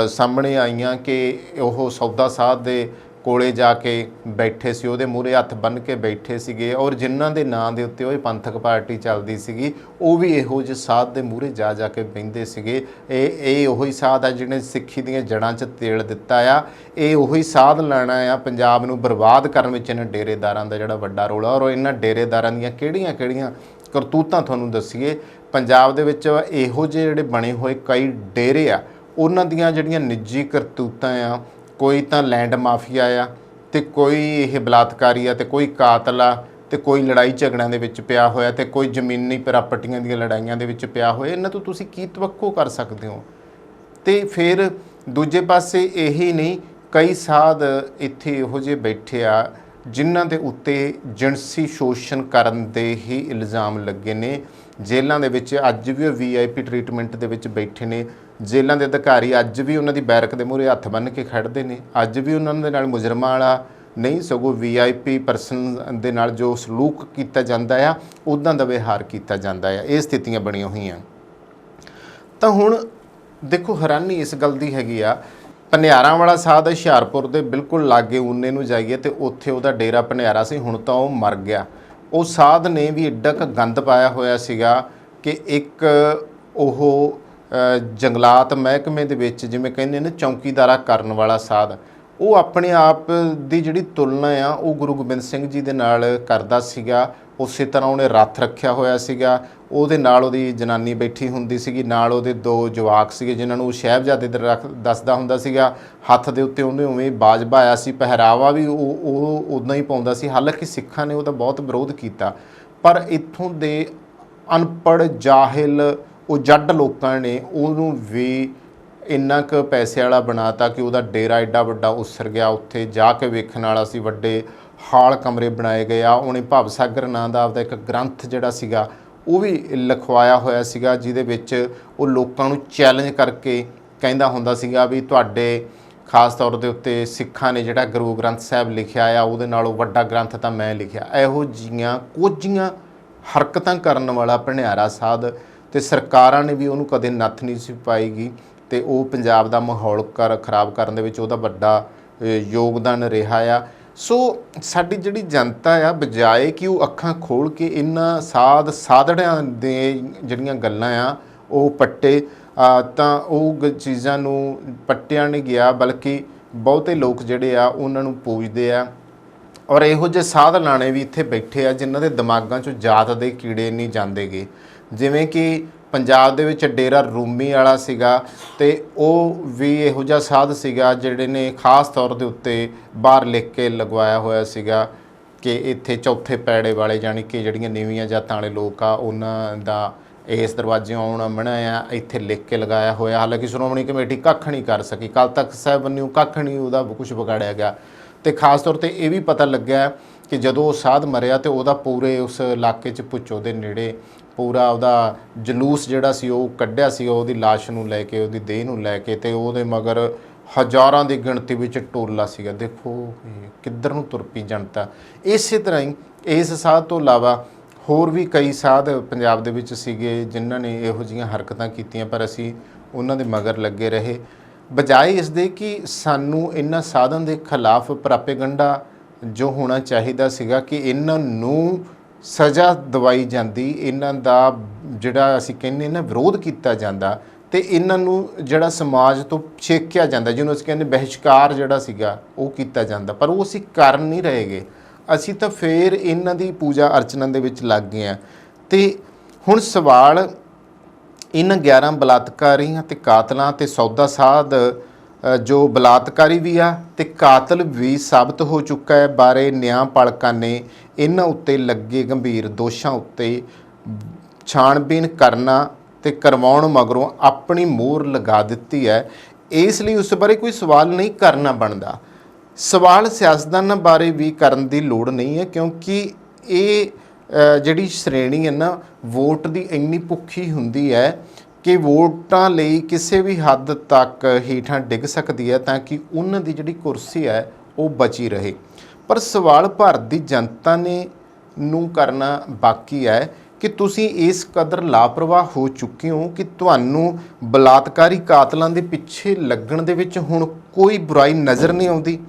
ਸਾਹਮਣੇ ਆਈਆਂ ਕਿ ਉਹ ਸੌਦਾ ਸਾਧ ਦੇ ਕੋਲੇ ਜਾ ਕੇ ਬੈਠੇ ਸੀ, ਉਹਦੇ ਮੂਹਰੇ ਹੱਥ ਬੰਨ੍ਹ ਕੇ ਬੈਠੇ ਸੀਗੇ, ਔਰ ਜਿਨ੍ਹਾਂ ਦੇ ਨਾਂ ਦੇ ਉੱਤੇ ਉਹ ਪੰਥਕ ਪਾਰਟੀ ਚੱਲਦੀ ਸੀਗੀ ਉਹ ਵੀ ਇਹੋ ਜਿਹੇ ਸਾਧ ਦੇ ਮੂਹਰੇ ਜਾ ਕੇ ਬਹਿੰਦੇ ਸੀਗੇ। ਇਹ ਉਹੀ ਸਾਧ ਆ ਜਿਹਨੇ ਸਿੱਖੀ ਦੀਆਂ ਜੜ੍ਹਾਂ 'ਚ ਤੇਲ ਦਿੱਤਾ ਆ। ਇਹ ਉਹੀ ਸਾਧ ਲੈਣਾ ਆ ਪੰਜਾਬ ਨੂੰ ਬਰਬਾਦ ਕਰਨ ਵਿੱਚ ਇਹਨਾਂ ਡੇਰੇਦਾਰਾਂ ਦਾ ਜਿਹੜਾ ਵੱਡਾ ਰੋਲ ਆ। ਔਰ ਇਹਨਾਂ ਡੇਰੇਦਾਰਾਂ ਦੀਆਂ ਕਿਹੜੀਆਂ ਕਰਤੂਤਾਂ ਤੁਹਾਨੂੰ ਦੱਸੀਏ। ਪੰਜਾਬ ਦੇ ਵਿੱਚ ਇਹੋ ਜਿਹੇ ਜਿਹੜੇ ਬਣੇ ਹੋਏ ਕਈ ਡੇਰੇ ਆ, ਉਹਨਾਂ ਦੀਆਂ ਜਿਹੜੀਆਂ ਨਿੱਜੀ ਕਰਤੂਤਾਂ ਆ, ਕੋਈ ਤਾਂ ਲੈਂਡ ਮਾਫੀਆ ਆ, ਤੇ ਕੋਈ ਇਹ ਬਲਾਤਕਾਰੀ ਆ, ਤੇ ਕੋਈ ਕਾਤਲ ਆ, ਤੇ ਕੋਈ ਲੜਾਈ ਝਗੜਿਆਂ ਦੇ ਵਿੱਚ ਪਿਆ ਹੋਇਆ, ਤੇ ਕੋਈ ਜ਼ਮੀਨੀ ਪ੍ਰਾਪਰਟੀਆਂ ਦੀਆਂ ਲੜਾਈਆਂ ਦੇ ਵਿੱਚ ਪਿਆ ਹੋਇਆ। ਇਹਨਾਂ ਤੋਂ ਤੁਸੀਂ ਕੀ ਤਵੱਕੋ ਕਰ ਸਕਦੇ ਹੋ? ਤੇ ਫਿਰ ਦੂਜੇ ਪਾਸੇ ਇਹੀ ਨਹੀਂ, ਕਈ ਸਾਧ ਇੱਥੇ ਇਹੋ ਜਿਹੇ ਬੈਠੇ ਆ ਜਿਨ੍ਹਾਂ ਦੇ ਉੱਤੇ ਜਿਣਸੀ ਸ਼ੋਸ਼ਣ ਕਰਨ ਦੇ ਹੀ ਇਲਜ਼ਾਮ ਲੱਗੇ ਨੇ। ਜੇਲ੍ਹਾਂ ਦੇ ਵਿੱਚ ਅੱਜ ਵੀ ਉਹ VIP ਟਰੀਟਮੈਂਟ ਦੇ ਵਿੱਚ ਬੈਠੇ ਨੇ। ਜੇਲ੍ਹਾਂ ਦੇ ਅਧਿਕਾਰੀ ਅੱਜ ਵੀ ਉਹਨਾਂ ਦੀ ਬੈਰਕ ਦੇ ਮੂਹਰੇ ਹੱਥ ਬੰਨ੍ਹ ਕੇ ਖੜ੍ਹਦੇ ਨੇ। ਅੱਜ ਵੀ ਉਹਨਾਂ ਦੇ ਨਾਲ ਮੁਜਰਮਾਂ ਵਾਲਾ ਨਹੀਂ, ਸਗੋਂ VIP ਪਰਸਨ ਦੇ ਨਾਲ ਜੋ ਸਲੂਕ ਕੀਤਾ ਜਾਂਦਾ ਆ ਉੱਦਾਂ ਦਾ ਵਿਹਾਰ ਕੀਤਾ ਜਾਂਦਾ ਆ। ਇਹ ਸਥਿਤੀਆਂ ਬਣੀਆਂ ਹੋਈਆਂ। ਤਾਂ ਹੁਣ ਦੇਖੋ ਹੈਰਾਨੀ ਇਸ ਗੱਲ ਦੀ ਹੈਗੀ ਆ, ਭਨਿਆਰਾਂ ਵਾਲਾ ਸਾਧ ਹੁਸ਼ਿਆਰਪੁਰ ਦੇ ਬਿਲਕੁਲ ਲਾਗੇ ਊਨੇ ਨੂੰ ਜਾਈਏ ਤੇ ਉੱਥੇ ਉਹਦਾ ਡੇਰਾ ਭਨਿਆਰਾ ਸੀ, ਹੁਣ ਤਾਂ ਉਹ ਮਰ ਗਿਆ। ਉਹ ਸਾਧ ਨੇ ਵੀ ਐਡਾ ਕੁ ਗੰਦ ਪਾਇਆ ਹੋਇਆ ਸੀਗਾ ਕਿ ਇੱਕ ਉਹ ਜੰਗਲਾਤ ਮਹਿਕਮੇ ਦੇ ਵਿੱਚ ਜਿਵੇਂ ਕਹਿੰਦੇ ਨੇ ਚੌਕੀਦਾਰਾ ਕਰਨ ਵਾਲਾ ਸਾਧ, ਉਹ ਆਪਣੇ ਆਪ ਦੀ ਜਿਹੜੀ ਤੁਲਨਾ ਆ ਉਹ ਗੁਰੂ ਗੋਬਿੰਦ ਸਿੰਘ ਜੀ ਦੇ ਨਾਲ ਕਰਦਾ ਸੀਗਾ। ਉਸੇ ਤਰ੍ਹਾਂ ਉਹਨੇ ਰੱਥ ਰੱਖਿਆ ਹੋਇਆ ਸੀਗਾ, ਉਹਦੇ ਨਾਲ ਉਹਦੀ ਜਨਾਨੀ ਬੈਠੀ ਹੁੰਦੀ ਸੀਗੀ, ਨਾਲ ਉਹਦੇ 2 ਜਵਾਕ ਸੀਗੇ ਜਿਨ੍ਹਾਂ ਨੂੰ ਸਾਹਿਬਜ਼ਾਦੇ ਦੱਸਦਾ ਹੁੰਦਾ ਸੀਗਾ। ਹੱਥ ਦੇ ਉੱਤੇ ਉਹਨੇ ਉਵੇਂ ਬਾਜ ਬਾਇਆ ਸੀ, ਪਹਿਰਾਵਾ ਵੀ ਉਹ ਉੱਦਾਂ ਹੀ ਪਾਉਂਦਾ ਸੀ। ਹਾਲਾਂਕਿ ਸਿੱਖਾਂ ਨੇ ਉਹਦਾ ਬਹੁਤ ਵਿਰੋਧ ਕੀਤਾ, ਪਰ ਇੱਥੋਂ ਦੇ ਅਨਪੜ੍ਹ ਜਾਹਿਲ ਉਹ ਜੱਟ ਲੋਕਾਂ ਨੇ ਉਹਨੂੰ ਵੀ ਇੰਨਾ ਕੁ ਪੈਸੇ ਵਾਲਾ ਬਣਾਤਾ ਕਿ ਉਹਦਾ ਡੇਰਾ ਐਡਾ ਵੱਡਾ ਉਸਰ ਗਿਆ। ਉੱਥੇ ਜਾ ਕੇ ਵੇਖਣ ਵਾਲਾ ਸੀ, ਵੱਡੇ ਹਾਲ ਕਮਰੇ ਬਣਾਏ ਗਏ ਆ। ਉਹਨੇ ਭਵ ਸਾਗਰ ਨਾਂ ਦਾ ਆਪਦਾ ਇੱਕ ਗ੍ਰੰਥ ਜਿਹੜਾ ਸੀਗਾ ਉਹ ਵੀ ਲਿਖਵਾਇਆ ਹੋਇਆ ਸੀਗਾ, ਜਿਹਦੇ ਵਿੱਚ ਉਹ ਲੋਕਾਂ ਨੂੰ ਚੈਲੰਜ ਕਰਕੇ ਕਹਿੰਦਾ ਹੁੰਦਾ ਸੀਗਾ ਵੀ ਤੁਹਾਡੇ ਖਾਸ ਤੌਰ ਦੇ ਉੱਤੇ ਸਿੱਖਾਂ ਨੇ ਜਿਹੜਾ ਗੁਰੂ ਗ੍ਰੰਥ ਸਾਹਿਬ ਲਿਖਿਆ ਆ ਉਹਦੇ ਨਾਲੋਂ ਵੱਡਾ ਗ੍ਰੰਥ ਤਾਂ ਮੈਂ ਲਿਖਿਆ। ਇਹੋ ਜਿਹੀਆਂ ਕੁਝੀਆਂ ਹਰਕਤਾਂ ਕਰਨ ਵਾਲਾ ਭਣਿਆਰਾ ਸਾਧ, ਤੇ ਸਰਕਾਰਾਂ ਨੇ ਵੀ ਉਹਨੂੰ ਕਦੇ ਨੱਥ ਨਹੀਂ ਸੀ ਪਾਈਗੀ, ਤੇ ਉਹ ਪੰਜਾਬ ਦਾ ਮਾਹੌਲ ਖਰਾਬ ਕਰਨ ਦੇ ਵਿੱਚ ਉਹਦਾ ਵੱਡਾ ਯੋਗਦਾਨ ਰਿਹਾ ਆ। ਸੋ ਸਾਡੀ ਜਿਹੜੀ ਜਨਤਾ ਆ, ਬਜਾਏ ਕਿ ਉਹ ਅੱਖਾਂ ਖੋਲ੍ਹ ਕੇ ਇਹਨਾਂ ਸਾਧੜਿਆਂ ਦੇ ਜਿਹੜੀਆਂ ਗੱਲਾਂ ਆ ਉਹ ਪੱਟੇ, ਤਾਂ ਉਹ ਚੀਜ਼ਾਂ ਨੂੰ ਪੱਟਿਆ ਨਹੀਂ ਗਿਆ, ਬਲਕਿ ਬਹੁਤੇ ਲੋਕ ਜਿਹੜੇ ਆ ਉਹਨਾਂ ਨੂੰ ਪੂਜਦੇ ਆ। ਔਰ ਇਹੋ ਜਿਹੇ ਸਾਧ ਲਾਣੇ ਵੀ ਇੱਥੇ ਬੈਠੇ ਆ ਜਿਨ੍ਹਾਂ ਦੇ ਦਿਮਾਗਾਂ 'ਚੋਂ ਜਾਤ ਦੇ ਕੀੜੇ ਨਹੀਂ ਜਾਂਦੇਗੇ। ਜਿਵੇਂ ਕਿ ਪੰਜਾਬ ਦੇ ਵਿੱਚ ਡੇਰਾ ਰੂਮੀ ਵਾਲਾ ਸੀਗਾ, ਤੇ ਉਹ ਵੀ ਇਹੋ ਜਿਹਾ ਸਾਧ ਸੀਗਾ ਜਿਹੜੇ ਨੇ ਖਾਸ ਤੌਰ ਦੇ ਉੱਤੇ ਬਾਹਰ ਲਿਖ ਕੇ ਲਗਵਾਇਆ ਹੋਇਆ ਸੀਗਾ ਕਿ ਇੱਥੇ ਚੌਥੇ ਪੈੜੇ ਵਾਲੇ, ਜਾਣੀ ਕਿ ਜਿਹੜੀਆਂ ਨੀਵੀਆਂ ਜਾਤਾਂ ਵਾਲੇ ਲੋਕ ਆ ਉਹਨਾਂ ਦਾ ਇਸ ਦਰਵਾਜ਼ੇ ਆਉਣਾ ਮਨਾ ਆ, ਇੱਥੇ ਲਿਖ ਕੇ ਲਗਾਇਆ ਹੋਇਆ। ਹਾਲਾਂਕਿ ਸ਼੍ਰੋਮਣੀ ਕਮੇਟੀ ਕੱਖ ਨਹੀਂ ਕਰ ਸਕੀ, ਅਕਾਲ ਤਖਤ ਸਾਹਿਬ ਵੱਲੋਂ ਕੱਖ ਨਹੀਂ ਉਹਦਾ ਕੁਛ ਵਿਗਾੜਿਆ ਗਿਆ। ਤੇ ਖਾਸ ਤੌਰ ਤੇ ਇਹ ਵੀ ਪਤਾ ਲੱਗਿਆ ਕਿ ਜਦੋਂ ਉਹ ਸਾਧ ਮਰਿਆ ਤੇ ਉਹਦਾ ਪੂਰੇ ਉਸ ਇਲਾਕੇ 'ਚ ਭੁੱਚੋ ਦੇ ਨੇੜੇ ਪੂਰਾ ਉਹਦਾ ਜਲੂਸ ਜਿਹੜਾ ਸੀ ਉਹ ਕੱਢਿਆ ਸੀ, ਉਹਦੀ ਲਾਸ਼ ਨੂੰ ਲੈ ਕੇ, ਉਹਦੀ ਦੇਹ ਨੂੰ ਲੈ ਕੇ, ਤੇ ਉਹਦੇ ਮਗਰ ਹਜ਼ਾਰਾਂ ਦੀ ਗਿਣਤੀ ਵਿੱਚ ਟੋਲਾ ਸੀਗਾ। ਦੇਖੋ ਕਿੱਧਰ ਨੂੰ ਤੁਰ ਪਈ ਜਨਤਾ। ਇਸੇ ਤਰ੍ਹਾਂ ਹੀ ਇਸ ਸਾਧ ਤੋਂ ਇਲਾਵਾ ਹੋਰ ਵੀ ਕਈ ਸਾਧ ਪੰਜਾਬ ਦੇ ਵਿੱਚ ਸੀਗੇ ਜਿਨ੍ਹਾਂ ਨੇ ਇਹੋ ਜਿਹੀਆਂ ਹਰਕਤਾਂ ਕੀਤੀਆਂ, ਪਰ ਅਸੀਂ ਉਹਨਾਂ ਦੇ ਮਗਰ ਲੱਗੇ ਰਹੇ, ਬਜਾਏ ਇਸ ਦੇ ਕਿ ਸਾਨੂੰ ਇਹਨਾਂ ਸਾਧਨ ਦੇ ਖਿਲਾਫ ਪ੍ਰੋਪੇਗੈਂਡਾ ਜੋ ਹੋਣਾ ਚਾਹੀਦਾ ਸੀਗਾ ਕਿ ਇਹਨਾਂ ਨੂੰ ਸਜ਼ਾ ਦਵਾਈ ਜਾਂਦੀ, ਇਹਨਾਂ ਦਾ ਜਿਹੜਾ ਅਸੀਂ ਕਹਿੰਦੇ ਨਾ ਵਿਰੋਧ ਕੀਤਾ ਜਾਂਦਾ ਤੇ ਇਹਨਾਂ ਨੂੰ ਜਿਹੜਾ ਸਮਾਜ ਤੋਂ ਛੇਕਿਆ ਜਾਂਦਾ, ਜਿਹਨੂੰ ਅਸੀਂ ਕਹਿੰਦੇ ਬਹਿਸ਼ਕਾਰ ਜਿਹੜਾ ਸੀਗਾ ਉਹ ਕੀਤਾ ਜਾਂਦਾ, ਪਰ ਉਹ ਅਸੀਂ ਕਰ ਨਹੀਂ ਰਹੇਗੇ। ਅਸੀਂ ਤਾਂ ਫਿਰ ਇਹਨਾਂ ਦੀ ਪੂਜਾ ਅਰਚਨਾ ਦੇ ਵਿੱਚ ਲੱਗ ਗਏ ਹਾਂ। ਤੇ ਹੁਣ ਸਵਾਲ ਇਹਨਾਂ 11 ਬਲਾਤਕਾਰੀਆਂ ਤੇ ਕਾਤਲਾਂ ਤੇ ਸੌਦਾ ਸਾਧ ਜੋ ਬਲਾਤਕਾਰੀ ਵੀ ਆ ਤੇ ਕਾਤਲ ਵੀ ਸਾਬਤ ਹੋ ਚੁੱਕਾ ਹੈ ਬਾਰੇ ਨਿਆਂਪਾਲਕਾਂ ਨੇ ਇਹਨਾਂ ਉੱਤੇ ਲੱਗੇ ਗੰਭੀਰ ਦੋਸ਼ਾਂ ਉੱਤੇ ਛਾਣਬੀਨ ਕਰਨਾ ਤੇ ਕਰਵਾਉਣ ਮਗਰੋਂ ਆਪਣੀ ਮੋਹਰ ਲਗਾ ਦਿੱਤੀ ਹੈ। ਇਸ ਲਈ ਉਸ ਬਾਰੇ ਕੋਈ ਸਵਾਲ ਨਹੀਂ ਕਰਨਾ ਬਣਦਾ। ਸਵਾਲ ਸਿਆਸਤਦਾਨਾਂ ਬਾਰੇ ਵੀ ਕਰਨ ਦੀ ਲੋੜ ਨਹੀਂ ਹੈ, ਕਿਉਂਕਿ ਇਹ ਜਿਹੜੀ ਸ਼੍ਰੇਣੀ ਹੈ ਨਾ ਵੋਟ ਦੀ ਇੰਨੀ ਭੁੱਖੀ ਹੁੰਦੀ ਹੈ ਕਿ ਵੋਟਾਂ ਲਈ ਕਿਸੇ ਵੀ ਹੱਦ ਤੱਕ ਹੇਠਾਂ ਡਿੱਗ ਸਕਦੀ ਹੈ ਤਾਂ ਕਿ ਉਹਨਾਂ ਦੀ ਜਿਹੜੀ ਕੁਰਸੀ ਹੈ ਉਹ ਬਚੀ ਰਹੇ। ਪਰ ਸਵਾਲ ਭਾਰਤ ਦੀ ਜਨਤਾ ਨੇ ਨੂੰ ਕਰਨਾ ਬਾਕੀ ਹੈ ਕਿ ਤੁਸੀਂ ਇਸ ਕਦਰ ਲਾਪਰਵਾਹ ਹੋ ਚੁੱਕੇ ਹੋ ਕਿ ਤੁਹਾਨੂੰ ਬਲਾਤਕਾਰੀ ਕਾਤਲਾਂ ਦੇ ਪਿੱਛੇ ਲੱਗਣ ਦੇ ਵਿੱਚ ਹੁਣ ਕੋਈ ਬੁਰਾਈ ਨਜ਼ਰ ਨਹੀਂ ਆਉਂਦੀ।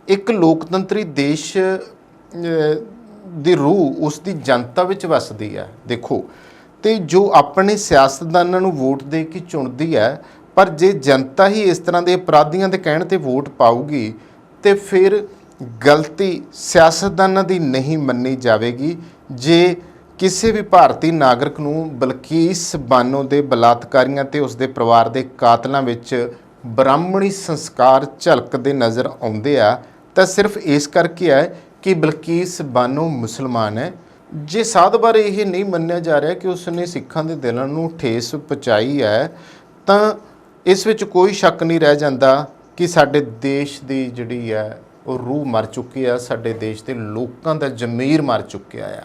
ਇੱਕ ਲੋਕਤੰਤਰੀ ਦੇਸ਼ ਦੀ ਰੂਹ ਉਸ ਦੀ ਜਨਤਾ ਵਿੱਚ ਵਸਦੀ ਹੈ। ਦੇਖੋ, ਤੇ ਜੋ ਆਪਣੇ ਸਿਆਸਤਦਾਨਾਂ ਨੂੰ ਵੋਟ ਦੇ ਕੇ ਚੁਣਦੀ ਹੈ, ਪਰ ਜੇ ਜਨਤਾ ਹੀ ਇਸ ਤਰ੍ਹਾਂ ਦੇ ਅਪਰਾਧੀਆਂ ਦੇ ਕਹਿਣ ਤੇ ਵੋਟ ਪਾਊਗੀ ਤੇ ਫਿਰ ਗਲਤੀ ਸਿਆਸਤਦਾਨਾਂ ਦੀ ਨਹੀਂ ਮੰਨੀ ਜਾਵੇਗੀ। ਜੇ ਕਿਸੇ ਵੀ ਭਾਰਤੀ ਨਾਗਰਿਕ ਨੂੰ ਬਲਕੀਸ ਬਾਨੋ ਦੇ ਬਲਾਤਕਾਰੀਆਂ ਤੇ ਉਸਦੇ ਪਰਿਵਾਰ ਦੇ ਕਾਤਲਾਂ ਵਿੱਚ ਬ੍ਰਾਹਮਣੀ ਸੰਸਕਾਰ ਝਲਕਦੇ ਨਜ਼ਰ ਆਉਂਦੇ ਆ ਤਾਂ ਸਿਰਫ ਇਸ ਕਰਕੇ ਹੈ ਕਿ ਬਲਕੀਸ ਬਾਨੋ ਮੁਸਲਮਾਨ ਹੈ। ਜੇ ਸਾਧ ਬਾਰੇ ਇਹ ਨਹੀਂ ਮੰਨਿਆ ਜਾ ਰਿਹਾ ਕਿ ਉਸਨੇ ਸਿੱਖਾਂ ਦੇ ਦਿਲਾਂ ਨੂੰ ਠੇਸ ਪਹੁੰਚਾਈ ਹੈ, ਤਾਂ ਇਸ ਵਿੱਚ ਕੋਈ ਸ਼ੱਕ ਨਹੀਂ ਰਹਿ ਜਾਂਦਾ ਕਿ ਸਾਡੇ ਦੇਸ਼ ਦੀ ਜਿਹੜੀ ਹੈ ਉਹ ਰੂਹ ਮਰ ਚੁੱਕੀ ਆ, ਸਾਡੇ ਦੇਸ਼ ਦੇ ਲੋਕਾਂ ਦਾ ਜ਼ਮੀਰ ਮਰ ਚੁੱਕਿਆ ਆ।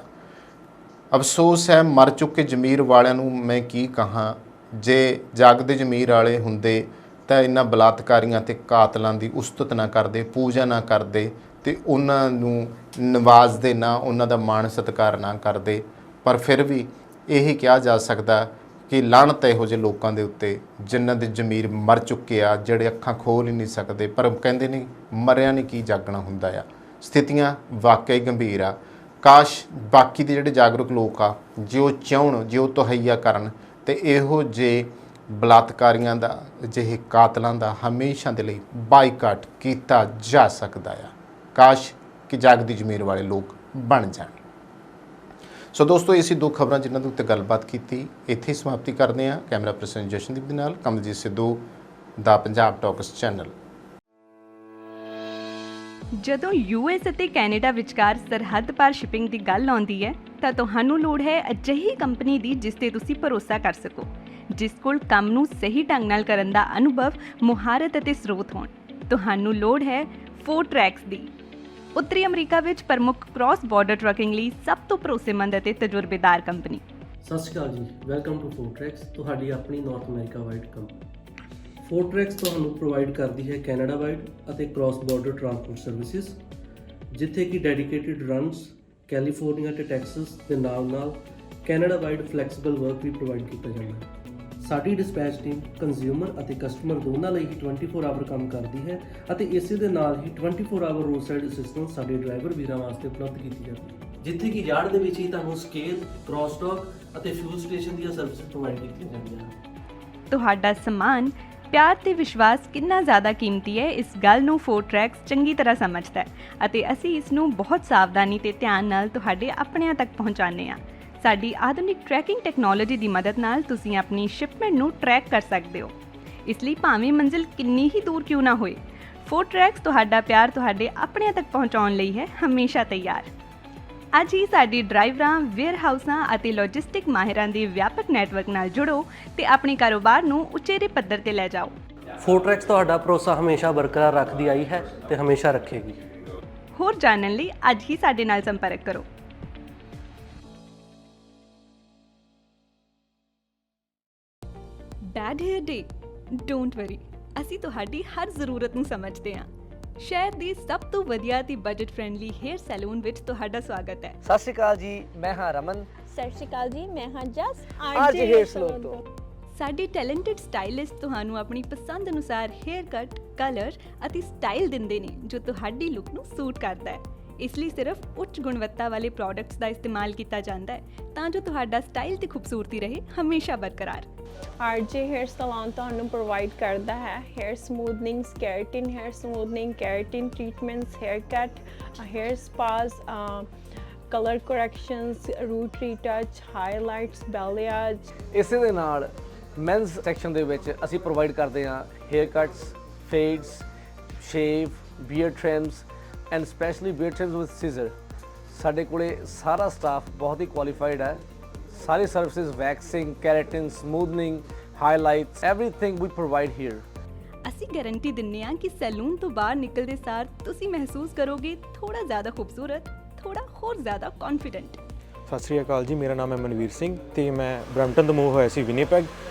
ਅਫਸੋਸ ਹੈ, ਮਰ ਚੁੱਕੇ ਜ਼ਮੀਰ ਵਾਲਿਆਂ ਨੂੰ ਮੈਂ ਕੀ ਕਹਾਂ। ਜੇ ਜਾਗਦੇ ਜ਼ਮੀਰ ਵਾਲੇ ਹੁੰਦੇ ਤਾਂ ਇਹਨਾਂ ਬਲਾਤਕਾਰੀਆਂ ਤੇ ਕਾਤਲਾਂ ਦੀ ਉਸਤਤ ਨਾ ਕਰਦੇ, ਪੂਜਾ ਨਾ ਕਰਦੇ ਤੇ ਉਹਨਾਂ ਨੂੰ ਨਵਾਜ਼ਦੇ ਨਾ, ਉਹਨਾਂ ਦਾ ਮਾਣ ਸਤਿਕਾਰ ਨਾ ਕਰਦੇ। ਪਰ ਫਿਰ ਵੀ ਇਹ ਕਿਹਾ ਜਾ ਸਕਦਾ ਕਿ ਲਾਹਨਤ ਇਹੋ ਜਿਹੇ ਲੋਕਾਂ ਦੇ ਉੱਤੇ ਜਿਨ੍ਹਾਂ ਦੇ ਜ਼ਮੀਰ ਮਰ ਚੁੱਕੇ ਆ, ਜਿਹੜੇ ਅੱਖਾਂ ਖੋਲ੍ਹ ਹੀ ਨਹੀਂ ਸਕਦੇ। ਪਰ ਕਹਿੰਦੇ ਨਹੀਂ ਮਰਿਆਂ ਨੇ ਕੀ ਜਾਗਣਾ ਹੁੰਦਾ ਆ। ਸਥਿਤੀਆਂ ਵਾਕਈ ਗੰਭੀਰ ਆ। ਕਾਸ਼ ਬਾਕੀ ਦੇ ਜਿਹੜੇ ਜਾਗਰੂਕ ਲੋਕ ਆ, ਜੇ ਉਹ ਚਾਹੁਣ, ਜੇ ਉਹ ਤਹਈਆ ਕਰਨ ਤੇ ਇਹੋ ਜਿਹੇ ਬਲਾਤਕਾਰੀਆਂ ਦਾ, ਅਜਿਹੇ ਕਾਤਲਾਂ ਦਾ ਹਮੇਸ਼ਾ ਦੇ ਲਈ ਬਾਈਕਾਟ ਕੀਤਾ ਜਾ ਸਕਦਾ ਆ। ਕਾਸ਼ ਕਿ ਜਾਗਦੀ ਜ਼ਮੀਰ ਵਾਲੇ ਲੋਕ ਬਣ ਜਾਣ। ਸੋ ਦੋਸਤੋ, ਇਹ ਸੀ ਦੋ ਖਬਰਾਂ ਜਿਨ੍ਹਾਂ ਦੇ ਉੱਤੇ ਗੱਲਬਾਤ ਕੀਤੀ। ਇੱਥੇ ਹੀ ਸਮਾਪਤੀ ਕਰਦੇ ਹਾਂ। ਕੈਮਰਾ ਪਰਸਨ ਜਸ਼ਨਦੀਪ ਦੇ ਨਾਲ ਕਮਲਜੀਤ ਸਿੱਧੂ ਦਾ ਪੰਜਾਬ ਟਾਕਸ ਚੈਨਲ। ਜਦੋਂ ਯੂਐਸ ਅਤੇ ਕੈਨੇਡਾ ਵਿਚਕਾਰ ਸਰਹੱਦ ਪਾਰ ਸ਼ਿਪਿੰਗ ਦੀ ਗੱਲ ਆਉਂਦੀ ਹੈ ਤਾਂ ਤੁਹਾਨੂੰ ਲੋੜ ਹੈ ਅਜਿਹੀ ਕੰਪਨੀ ਦੀ ਜਿਸ ਤੇ ਤੁਸੀਂ ਭਰੋਸਾ ਕਰ ਸਕੋ, ਜਿਸ ਕੋਲ ਕੰਮ ਨੂੰ ਸਹੀ ਢੰਗ ਨਾਲ ਕਰਨ ਦਾ ਅਨੁਭਵ, ਮੁਹਾਰਤ ਅਤੇ ਸਰੋਤ ਹੋਣ। ਤੁਹਾਨੂੰ ਲੋੜ ਹੈ ਫੋਰਟਰੈਕਸ ਦੀ। ਉੱਤਰੀ ਅਮਰੀਕਾ ਵਿੱਚ ਪ੍ਰਮੁੱਖ ਕ੍ਰਾਸ ਬਾਰਡਰ ਟਰੱਕਿੰਗ ਲਈ ਸਭ ਤੋਂ ਭਰੋਸੇਮੰਦ ਅਤੇ ਤਜਰਬੇਕਾਰ ਕੰਪਨੀ। ਸਤਿ ਸ਼੍ਰੀ ਅਕਾਲ ਜੀ, ਵੈਲਕਮ ਟੂ ਫੋਰਟਰੈਕਸ, ਤੁਹਾਡੀ ਆਪਣੀ ਨਾਰਥ ਅਮਰੀਕਾ ਵਾਈਡ ਕੰਪਨੀ। ਫੋਰਟਰੈਕਸ ਤੁਹਾਨੂੰ ਪ੍ਰੋਵਾਈਡ ਕਰਦੀ ਹੈ ਕੈਨੇਡਾ ਵਾਈਡ ਅਤੇ ਕ੍ਰਾਸ ਬਾਰਡਰ ਟਰਾਂਸਪੋਰਟ ਸਰਵਿਸਿਜ਼, ਜਿੱਥੇ ਕਿ ਡੈਡੀਕੇਟਿਡ ਰਨਸ ਕੈਲੀਫੋਰਨੀਆ ਤੇ ਟੈਕਸਸ ਦੇ ਨਾਲ ਕੈਨੇਡਾ ਵਾਈਡ ਫਲੈਕਸੀਬਲ ਵਰਕ ਵੀ ਪ੍ਰੋਵਾਈਡ ਕੀਤਾ ਜਾਂਦਾ ਹੈ। ਸਾਡੀ ਡਿਸਪੈਚ ਟੀਮ ਕੰਜ਼ਿਊਮਰ ਅਤੇ ਕਸਟਮਰ ਦੋਨਾਂ ਲਈ ਹੀ 24 ਆਵਰ ਕੰਮ ਕਰਦੀ ਹੈ ਅਤੇ ਇਸੇ ਦੇ ਨਾਲ ਹੀ 24 ਆਵਰ ਰੋਡ ਸਾਈਡ ਅਸਿਸਟੈਂਸ ਸਾਡੇ ਡਰਾਈਵਰ ਵੀਰਾਂ ਵਾਸਤੇ ਉਪਲਬਧ ਕੀਤੀ ਜਾਂਦੀ ਹੈ, ਜਿੱਥੇ ਕਿ ਯਾਰਡ ਦੇ ਵਿੱਚ ਹੀ ਤੁਹਾਨੂੰ ਸਕੇਲ, ਕ੍ਰਾਸ ਟਾਕ ਅਤੇ ਫਿਊਲ ਸਟੇਸ਼ਨ ਦੀਆਂ ਸਰਵਿਸਿਜ਼ ਪ੍ਰੋਵਾਈਡ ਕੀਤੀਆਂ ਜਾਂਦੀਆਂ ਹਨ। ਤੁਹਾਡਾ ਸਮਾਨ, ਪਿਆਰ ਤੇ ਵਿਸ਼ਵਾਸ ਕਿੰਨਾ ਜ਼ਿਆਦਾ ਕੀਮਤੀ ਹੈ, ਇਸ ਗੱਲ ਨੂੰ ਫੋਰਟਰੈਕਸ ਚੰਗੀ ਤਰ੍ਹਾਂ ਸਮਝਦਾ ਹੈ ਅਤੇ ਅਸੀਂ ਇਸ ਨੂੰ ਬਹੁਤ ਸਾਵਧਾਨੀ ਤੇ ਧਿਆਨ ਨਾਲ ਤੁਹਾਡੇ ਆਪਣਿਆਂ ਤੱਕ ਪਹੁੰਚਾਉਂਦੇ ਹਾਂ। ਸਾਡੀ ਆਧੁਨਿਕ ਟਰੈਕਿੰਗ ਟੈਕਨੋਲੋਜੀ ਦੀ ਮਦਦ ਨਾਲ ਤੁਸੀਂ ਆਪਣੀ ਸ਼ਿਪਮੈਂਟ ਨੂੰ ਟਰੈਕ ਕਰ ਸਕਦੇ ਹੋ। ਇਸ ਲਈ ਭਾਵੇਂ ਮੰਜ਼ਿਲ ਕਿੰਨੀ ਹੀ ਦੂਰ ਕਿਉਂ ਨਾ ਹੋਏ, ਫੋਰਟਰੈਕਸ ਤੁਹਾਡਾ ਪਿਆਰ ਤੁਹਾਡੇ ਆਪਣਿਆਂ ਤੱਕ ਪਹੁੰਚਾਉਣ ਲਈ ਹੈ ਹਮੇਸ਼ਾ ਤਿਆਰ। ਅੱਜ ਹੀ ਸਾਡੀ ਡਰਾਈਵਰਾਂ, ਵੇਅਰਹਾਊਸਾਂ ਅਤੇ ਲੌਜਿਸਟਿਕ ਮਾਹਿਰਾਂ ਦੇ ਵਿਆਪਕ ਨੈਟਵਰਕ ਨਾਲ ਜੁੜੋ ਤੇ ਆਪਣੇ ਕਾਰੋਬਾਰ ਨੂੰ ਉਚੇਰੇ ਪੱਧਰ ਤੇ ਲੈ ਜਾਓ। ਫੋਰਟਰੈਕਸ ਤੁਹਾਡਾ ਭਰੋਸਾ ਹਮੇਸ਼ਾ ਬਰਕਰਾਰ ਰੱਖਦੀ ਆਈ ਹੈ ਤੇ ਹਮੇਸ਼ਾ ਰੱਖੇਗੀ। ਹੋਰ ਜਾਣਨ ਲਈ ਅੱਜ ਹੀ ਸਾਡੇ ਨਾਲ ਸੰਪਰਕ ਕਰੋ। Bad hair day, don't worry, ਅਸੀਂ ਤੁਹਾਡੀ ਹਰ ਜ਼ਰੂਰਤ ਨੂੰ ਸਮਝਦੇ ਹਾਂ। ਸ਼ਹਿਰ ਦੀ ਸਭ ਤੋਂ ਵਧੀਆ ਤੇ ਬਜਟ ਫ੍ਰੈਂਡਲੀ ਹੇਅਰ ਸੈਲੂਨ ਵਿੱਚ ਤੁਹਾਡਾ ਸਵਾਗਤ ਹੈ। ਸਤਿ ਸ਼੍ਰੀ ਅਕਾਲ ਜੀ, ਮੈਂ ਹਾਂ ਰਮਨ। ਸਤਿ ਸ਼੍ਰੀ ਅਕਾਲ ਜੀ, ਮੈਂ ਹਾਂ ਜਸ ਆਰਜੇ ਹੇਅਰ ਸਲੂਨ ਤੋਂ। ਸਾਡੇ ਟੈਲੈਂਟਡ ਸਟਾਈਲਿਸਟ ਤੁਹਾਨੂੰ ਆਪਣੀ ਪਸੰਦ ਅਨੁਸਾਰ ਹੇਅਰ ਕੱਟ, ਕਲਰ ਅਤੇ ਸਟਾਈਲ ਦਿੰਦੇ ਨੇ ਜੋ ਤੁਹਾਡੀ ਲੁੱਕ ਨੂੰ ਸੂਟ ਕਰਦਾ ਹੈ। ਇਸ ਲਈ ਸਿਰਫ ਉੱਚ ਗੁਣਵੱਤਾ ਵਾਲੇ ਪ੍ਰੋਡਕਟਸ ਦਾ ਇਸਤੇਮਾਲ ਕੀਤਾ ਜਾਂਦਾ ਹੈ ਤਾਂ ਜੋ ਤੁਹਾਡਾ ਸਟਾਈਲ ਤੇ ਖੂਬਸੂਰਤੀ ਰਹੇ ਹਮੇਸ਼ਾ ਬਰਕਰਾਰ। ਆਰਜੇ ਹੇਅਰ ਸਲੂਨ ਤੁਹਾਨੂੰ ਪ੍ਰੋਵਾਈਡ ਕਰਦਾ ਹੈ hair smoothing, keratin hair smoothing, keratin treatments, hair cut, hair spas, colour corrections, root retouch, highlights, balayage. ਇਸੇ ਦੇ ਨਾਲ ਮੈਨਸ ਸੈਕਸ਼ਨ ਦੇ ਵਿੱਚ ਅਸੀਂ ਪ੍ਰੋਵਾਈਡ ਕਰਦੇ ਹਾਂ hair cuts, fades, shave, beard trims and specially beard trims with scissor. ਸਾਡੇ ਕੋਲੇ ਸਾਰਾ ਸਟਾਫ ਬਹੁਤ ਹੀ ਕੁਆਲੀਫਾਈਡ ਹੈ। ਸਾਰੀ services waxing, keratin, smoothing, highlights, everything we provide here. ਅਸੀਂ ਗਾਰੰਟੀ ਦਿੰਦੇ ਹਾਂ ਕਿ ਸੈਲੂਨ ਤੋਂ ਬਾਹਰ ਨਿਕਲਦੇ ਸਾਰ ਤੁਸੀਂ ਮਹਿਸੂਸ ਕਰੋਗੇ ਥੋੜਾ ਜ਼ਿਆਦਾ ਖੂਬਸੂਰਤ, ਥੋੜਾ ਹੋਰ ਜ਼ਿਆਦਾ ਕੌਨਫੀਡੈਂਟ। ਸਤਿ ਸ਼੍ਰੀ ਅਕਾਲ ਜੀ, ਮੇਰਾ ਨਾਮ ਹੈ ਮਨਵੀਰ ਸਿੰਘ ਤੇ ਮੈਂ ਬਰੈਂਪਟਨ ਤੋਂ ਮੂਵ ਹੋਇਆ ਸੀ ਵਿਨੀਪੈਗ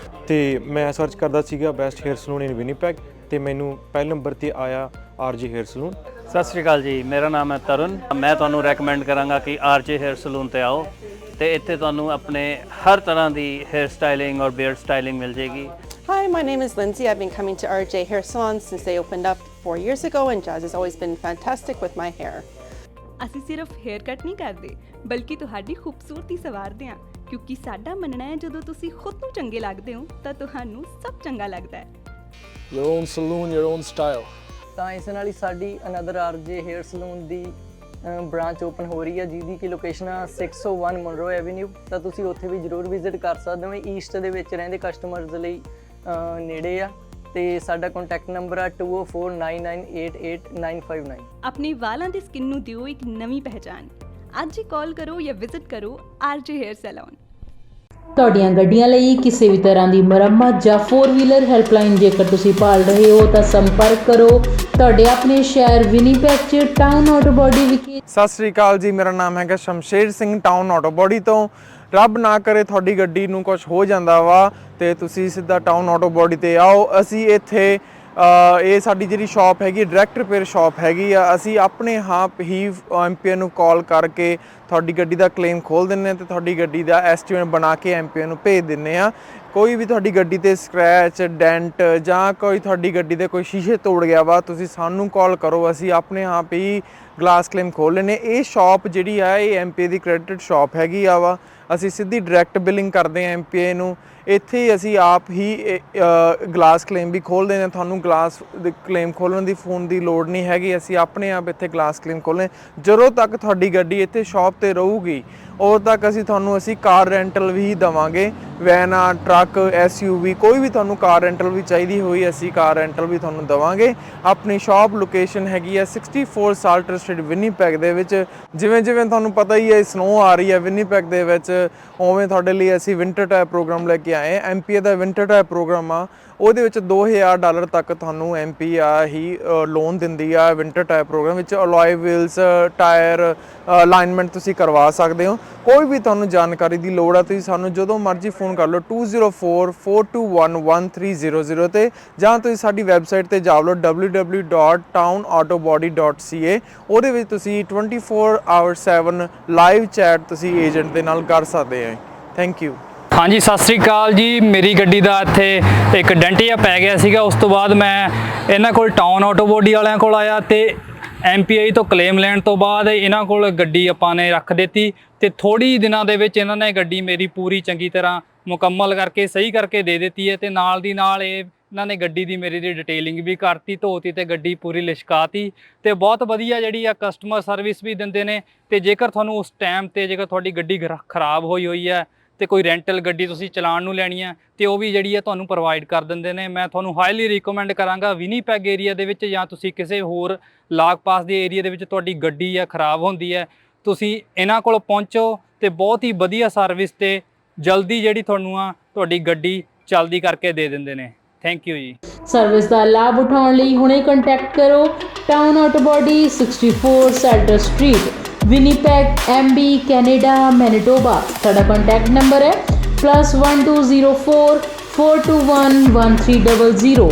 ਤੇ ਮੈਂ ਸਰਚ ਕਰਦਾ ਸੀਗਾ ਬੈਸਟ ਹੇਅਰ ਸਲੂਨ ਇਨ ਵਿਨੀਪੈਗ ਤੇ ਮੈਨੂੰ ਪਹਿਲੇ ਨੰਬਰ ਤੇ ਆਇਆ ਆਰਜੇ ਹੇਅਰ ਸਲੂਨ। ਸਤਿ ਸ਼੍ਰੀ ਅਕਾਲ ਜੀ, ਮੇਰਾ ਨਾਮ ਹੈ ਤਰੁਣ। ਮੈਂ ਤੁਹਾਨੂੰ ਰეკਮੈਂਡ ਕਰਾਂਗਾ ਕਿ ਆਰਜੇ ਹੇਅਰ ਸਲੂਨ ਤੇ ਆਓ ਤੇ ਇੱਥੇ ਤੁਹਾਨੂੰ ਆਪਣੇ ਹਰ ਤਰ੍ਹਾਂ ਦੀ ਹੇਅਰ ਸਟਾਈਲਿੰਗ ਔਰ ਬੀਅਰਡ ਸਟਾਈਲਿੰਗ ਮਿਲ ਜੇਗੀ। Hi, my name is Lindsay. I've been coming to RJ Hair Salon since they opened up 4 years ago, and Jazz has always been fantastic with my hair. ਅਸੀਂ ਸਿਰਫ hair cut ਨਹੀਂ ਕਰਦੇ ਬਲਕਿ ਤੁਹਾਡੀ ਖੂਬਸੂਰਤੀ ਸੰਵਾਰਦੇ ਹਾਂ ਕਿਉਂਕਿ ਸਾਡਾ ਮੰਨਣਾ ਹੈ ਜਦੋਂ ਤੁਸੀਂ ਖੁਦ ਨੂੰ ਚੰਗੇ ਲੱਗਦੇ ਹੋ ਤਾਂ ਤੁਹਾਨੂੰ ਸਭ ਚੰਗਾ ਲੱਗਦਾ ਹੈ। Your own saloon, your own style. ਤਾਂ ਇਸ ਨਾਲ ਹੀ ਸਾਡੀ ਅਨਦਰ ਆਰਜੇ ਹੇਅਰ ਸਲੂਨ ਦੀ ਬ੍ਰਾਂਚ ਓਪਨ ਹੋ ਰਹੀ ਹੈ ਜਿਹਦੀ ਕਿ ਲੋਕੇਸ਼ਨ ਆ 601 ਮਨਰੋ ਐਵਨਿਊ। ਤਾਂ ਤੁਸੀਂ ਉੱਥੇ ਵੀ ਜ਼ਰੂਰ ਵਿਜ਼ਿਟ ਕਰ ਸਕਦੇ ਹੋ। ਈਸਟ ਦੇ ਵਿੱਚ ਰਹਿੰਦੇ ਕਸਟਮਰਸ ਲਈ ਨੇੜੇ ਆ ਤੇ ਸਾਡਾ ਕੰਟੈਕਟ ਨੰਬਰ ਆ 2049988959। ਆਪਣੇ ਵਾਲਾਂ ਦੀ ਸਕਿਨ ਨੂੰ ਦਿਓ ਇੱਕ ਨਵੀਂ ਪਹਿਚਾਨ। ਅੱਜ ਹੀ ਕਾਲ ਕਰੋ ਜਾਂ ਵਿਜ਼ਿਟ ਕਰੋ ਆਰਜੇ ਹੇਅਰ ਸੈਲੂਨ। ਤੁਹਾਡੀਆਂ ਗੱਡੀਆਂ ਲਈ ਕਿਸੇ ਵੀ ਤਰ੍ਹਾਂ ਦੀ ਮੁਰੰਮਤ ਜਾਂ 4 ਵੀਲਰ ਹੈਲਪਲਾਈਨ ਜੇਕਰ ਤੁਸੀਂ ਭਾਲ ਰਹੇ ਹੋ ਤਾਂ ਸੰਪਰਕ ਕਰੋ ਤੁਹਾਡੇ ਆਪਣੇ ਸ਼ਹਿਰ ਵਿਨੀਪੈਗ 'ਚ ਟਾਊਨ ਆਟੋ ਬਾਡੀ ਵਿਖੇ। ਸਤਿ ਸ਼੍ਰੀ ਅਕਾਲ ਜੀ, ਮੇਰਾ ਨਾਮ ਹੈਗਾ Shamsher Singh, town Auto body ਤੋਂ। ਰੱਬ ਨਾ ਕਰੇ ਤੁਹਾਡੀ ਗੱਡੀ ਨੂੰ ਕੁਝ ਹੋ ਜਾਂਦਾ ਵਾ ਤੇ ਤੁਸੀਂ ਸਿੱਧਾ ਟਾਊਨ ਆਟੋ ਬਾਡੀ ਤੇ ਆਓ। ਅਸੀਂ ਇੱਥੇ ਇਹ ਸਾਡੀ ਜਿਹੜੀ ਸ਼ਾਪ ਹੈਗੀ ਡਾਇਰੈਕਟ ਰਿਪੇਅਰ ਸ਼ਾਪ ਹੈਗੀ ਆ। ਅਸੀਂ ਆਪਣੇ ਆਪ ਹੀ ਐਮਪੀਏ ਨੂੰ ਕਾਲ ਕਰਕੇ ਤੁਹਾਡੀ ਗੱਡੀ ਦਾ ਕਲੇਮ ਖੋਲ ਦਿੰਦੇ ਹਾਂ ਤੇ ਤੁਹਾਡੀ ਗੱਡੀ ਦਾ ਐਸਟੀਮੇਟ ਬਣਾ ਕੇ ਐਮਪੀਏ ਨੂੰ ਭੇਜ ਦਿੰਦੇ ਹਾਂ। ਕੋਈ ਵੀ ਤੁਹਾਡੀ ਗੱਡੀ ਤੇ ਸਕ੍ਰੈਚ, ਡੈਂਟ ਜਾਂ ਕੋਈ ਤੁਹਾਡੀ ਗੱਡੀ ਦੇ ਕੋਈ ਸ਼ੀਸ਼ੇ ਤੋੜ ਗਿਆ ਵਾ, ਤੁਸੀਂ ਸਾਨੂੰ ਕਾਲ ਕਰੋ, ਅਸੀਂ ਆਪਣੇ ਆਪ ਹੀ ਗਲਾਸ ਕਲੇਮ ਖੋਲ ਲੈਂਦੇ। ਇਹ ਸ਼ਾਪ ਜਿਹੜੀ ਆ ਇਹ ਐਮਪੀਏ ਦੀ ਕ੍ਰੈਡਿਟਡ ਸ਼ਾਪ ਹੈਗੀ ਆ ਵਾ। ਅਸੀਂ ਸਿੱਧੀ ਡਾਇਰੈਕਟ ਬਿਲਿੰਗ ਕਰਦੇ ਹਾਂ ਐਮਪੀਏ ਨੂੰ। ਇੱਥੇ ਅਸੀਂ ਆਪ ਹੀ ਗਲਾਸ ਕਲੇਮ ਵੀ ਖੋਲ੍ਹਦੇ ਹਾਂ। ਤੁਹਾਨੂੰ ਗਲਾਸ ਕਲੇਮ ਖੋਲ੍ਹਣ ਦੀ ਫੋਨ ਦੀ ਲੋੜ ਨਹੀਂ ਹੈਗੀ। ਅਸੀਂ ਆਪਣੇ ਆਪ ਇੱਥੇ ਗਲਾਸ ਕਲੇਮ ਖੋਲ੍ਹਦੇ। ਜਦੋਂ ਤੱਕ ਤੁਹਾਡੀ ਗੱਡੀ ਇੱਥੇ ਸ਼ਾਪ 'ਤੇ ਰਹੂਗੀ ਉਦੋਂ ਤੱਕ ਅਸੀਂ ਤੁਹਾਨੂੰ ਕਾਰ ਰੈਂਟਲ ਵੀ ਦੇਵਾਂਗੇ। ਵੈਨ ਆ, ਟਰੱਕ, SUV ਕੋਈ ਵੀ ਤੁਹਾਨੂੰ ਕਾਰ ਰੈਂਟਲ ਵੀ ਚਾਹੀਦੀ ਹੋਈ ਅਸੀਂ ਕਾਰ ਰੈਂਟਲ ਵੀ ਤੁਹਾਨੂੰ ਦੇਵਾਂਗੇ। ਆਪਣੀ ਸ਼ਾਪ ਲੋਕੇਸ਼ਨ ਹੈਗੀ ਆ 64 ਸਾਲਟਰ ਸਟਰੀਟ ਵਿਨੀਪੈਗ ਦੇ ਵਿੱਚ। ਜਿਵੇਂ ਤੁਹਾਨੂੰ ਪਤਾ ਹੀ ਹੈ ਸਨੋ ਆ ਰਹੀ ਹੈ ਵਿਨੀਪੈਗ ਦੇ ਵਿੱਚ, ਉਵੇਂ ਤੁਹਾਡੇ ਲਈ ਅਸੀਂ ਵਿੰਟਰ ਟਾਇਰ ਪ੍ਰੋਗਰਾਮ ਲੈ ਕੇ ਆਏ। ਐਮਪੀਏ ਦਾ ਵਿੰਟਰ ਟਾਇਰ ਪ੍ਰੋਗਰਾਮ ਆ, ਉਹਦੇ ਵਿੱਚ $2000 ਤੱਕ ਤੁਹਾਨੂੰ ਐਮਪੀ ਹੀ ਲੋਨ ਦਿੰਦੀ ਆ। ਵਿੰਟਰ ਟਾਇਰ ਪ੍ਰੋਗਰਾਮ ਵਿੱਚ ਅਲੋਏ ਵੀਲਸ, ਟਾਇਰ ਅਲਾਈਨਮੈਂਟ ਤੁਸੀਂ ਕਰਵਾ ਸਕਦੇ ਹੋ। ਕੋਈ ਵੀ ਤੁਹਾਨੂੰ ਜਾਣਕਾਰੀ ਦੀ ਲੋੜ ਆ ਤੁਸੀਂ ਸਾਨੂੰ ਜਦੋਂ ਮਰਜ਼ੀ ਫੋਨ ਕਰ ਲਓ 2044211300 ਤੇ, ਜਾਂ ਤੁਸੀਂ ਸਾਡੀ ਵੈਬਸਾਈਟ ਤੇ ਜਾ ਲਓ www.townautobody.ca। ਉਹਦੇ ਵਿੱਚ ਤੁਸੀਂ 24/7 ਲਾਈਵ ਚੈਟ ਤੁਸੀਂ ਏਜੰਟ ਦੇ ਨਾਲ ਕਰ ਸਕਦੇ ਹੋ। Thank you. ਹਾਂਜੀ, ਸਤਿ ਸ਼੍ਰੀ ਅਕਾਲ ਜੀ। ਮੇਰੀ ਗੱਡੀ ਦਾ ਇੱਥੇ ਇੱਕ ਡੈਂਟ ਜਿਹਾ ਪੈ ਗਿਆ ਸੀਗਾ। ਉਸ ਤੋਂ ਬਾਅਦ ਮੈਂ ਇਹਨਾਂ ਕੋਲ ਟਾਊਨ ਆਟੋ ਬਾਡੀ ਵਾਲਿਆਂ ਕੋਲ ਆਇਆ ਤੇ MPI ਤੋਂ ਕਲੇਮ ਲੈਣ ਤੋਂ ਬਾਅਦ ਇਹਨਾਂ ਕੋਲ ਗੱਡੀ ਆਪਾਂ ਨੇ ਰੱਖ ਦਿੱਤੀ ਤੇ ਥੋੜੀ ਦਿਨਾਂ ਦੇ ਵਿੱਚ ਇਹਨਾਂ ਨੇ ਗੱਡੀ ਮੇਰੀ ਪੂਰੀ ਚੰਗੀ ਤਰ੍ਹਾਂ ਮੁਕੰਮਲ ਕਰਕੇ ਸਹੀ ਕਰਕੇ ਦੇ ਦਿੱਤੀ ਹੈ ਤੇ ਨਾਲ ਦੀ ਨਾਲ ਇਹਨਾਂ ਨੇ ਗੱਡੀ ਦੀ ਮੇਰੀ ਦੀ ਡਿਟੇਲਿੰਗ ਵੀ ਕਰਤੀ, ਧੋਤੀ ਤੇ ਗੱਡੀ ਪੂਰੀ ਲਿਸ਼ਕਾਤੀ ਤੇ ਬਹੁਤ ਵਧੀਆ ਜਿਹੜੀ ਆ ਕਸਟਮਰ ਸਰਵਿਸ ਵੀ ਦਿੰਦੇ ਨੇ। ਤੇ ਜੇਕਰ ਤੁਹਾਨੂੰ ਉਸ ਟਾਈਮ ਤੇ ਜੇਕਰ ਤੁਹਾਡੀ ਗੱਡੀ ਖਰਾਬ ਹੋਈ ਹੈ ਤੇ ਕੋਈ ਰੈਂਟਲ ਗੱਡੀ ਤੁਸੀਂ ਚਲਾਉਣ ਨੂੰ ਲੈਣੀ ਹੈ ਤੇ ਉਹ ਵੀ ਜਿਹੜੀ ਹੈ ਤੁਹਾਨੂੰ ਪ੍ਰੋਵਾਈਡ ਕਰ ਦਿੰਦੇ ਨੇ। ਮੈਂ ਤੁਹਾਨੂੰ ਹਾਈਲੀ ਰਿਕਮੈਂਡ ਕਰਾਂਗਾ ਵਿਨੀਪੈਗ ਏਰੀਆ ਦੇ ਵਿੱਚ ਜਾਂ ਤੁਸੀਂ ਕਿਸੇ ਹੋਰ ਲਾਗ ਪਾਸ ਦੇ ਏਰੀਆ ਦੇ ਵਿੱਚ ਤੁਹਾਡੀ ਗੱਡੀ ਆ ਖਰਾਬ ਹੁੰਦੀ ਹੈ, ਤੁਸੀਂ ਇਹਨਾਂ ਕੋਲ ਪਹੁੰਚੋ ਤੇ ਬਹੁਤ ਹੀ ਵਧੀਆ ਸਰਵਿਸ ਤੇ ਜਲਦੀ ਜਿਹੜੀ ਤੁਹਾਨੂੰ ਆ ਤੁਹਾਡੀ ਗੱਡੀ ਚਲਦੀ ਕਰਕੇ ਦੇ ਦਿੰਦੇ ਨੇ। Thank you ji. ਸਰਵਿਸ ਦਾ ਲਾਭ ਉਠਾਉਣ ਲਈ ਹੁਣੇ ਕੰਟੈਕਟ ਕਰੋ Town Auto Body 64 Salter Street Winnipeg MB Canada Manitoba. ਸਾਡਾ ਕੰਟੈਕਟ ਨੰਬਰ ਹੈ +1204 421 1300।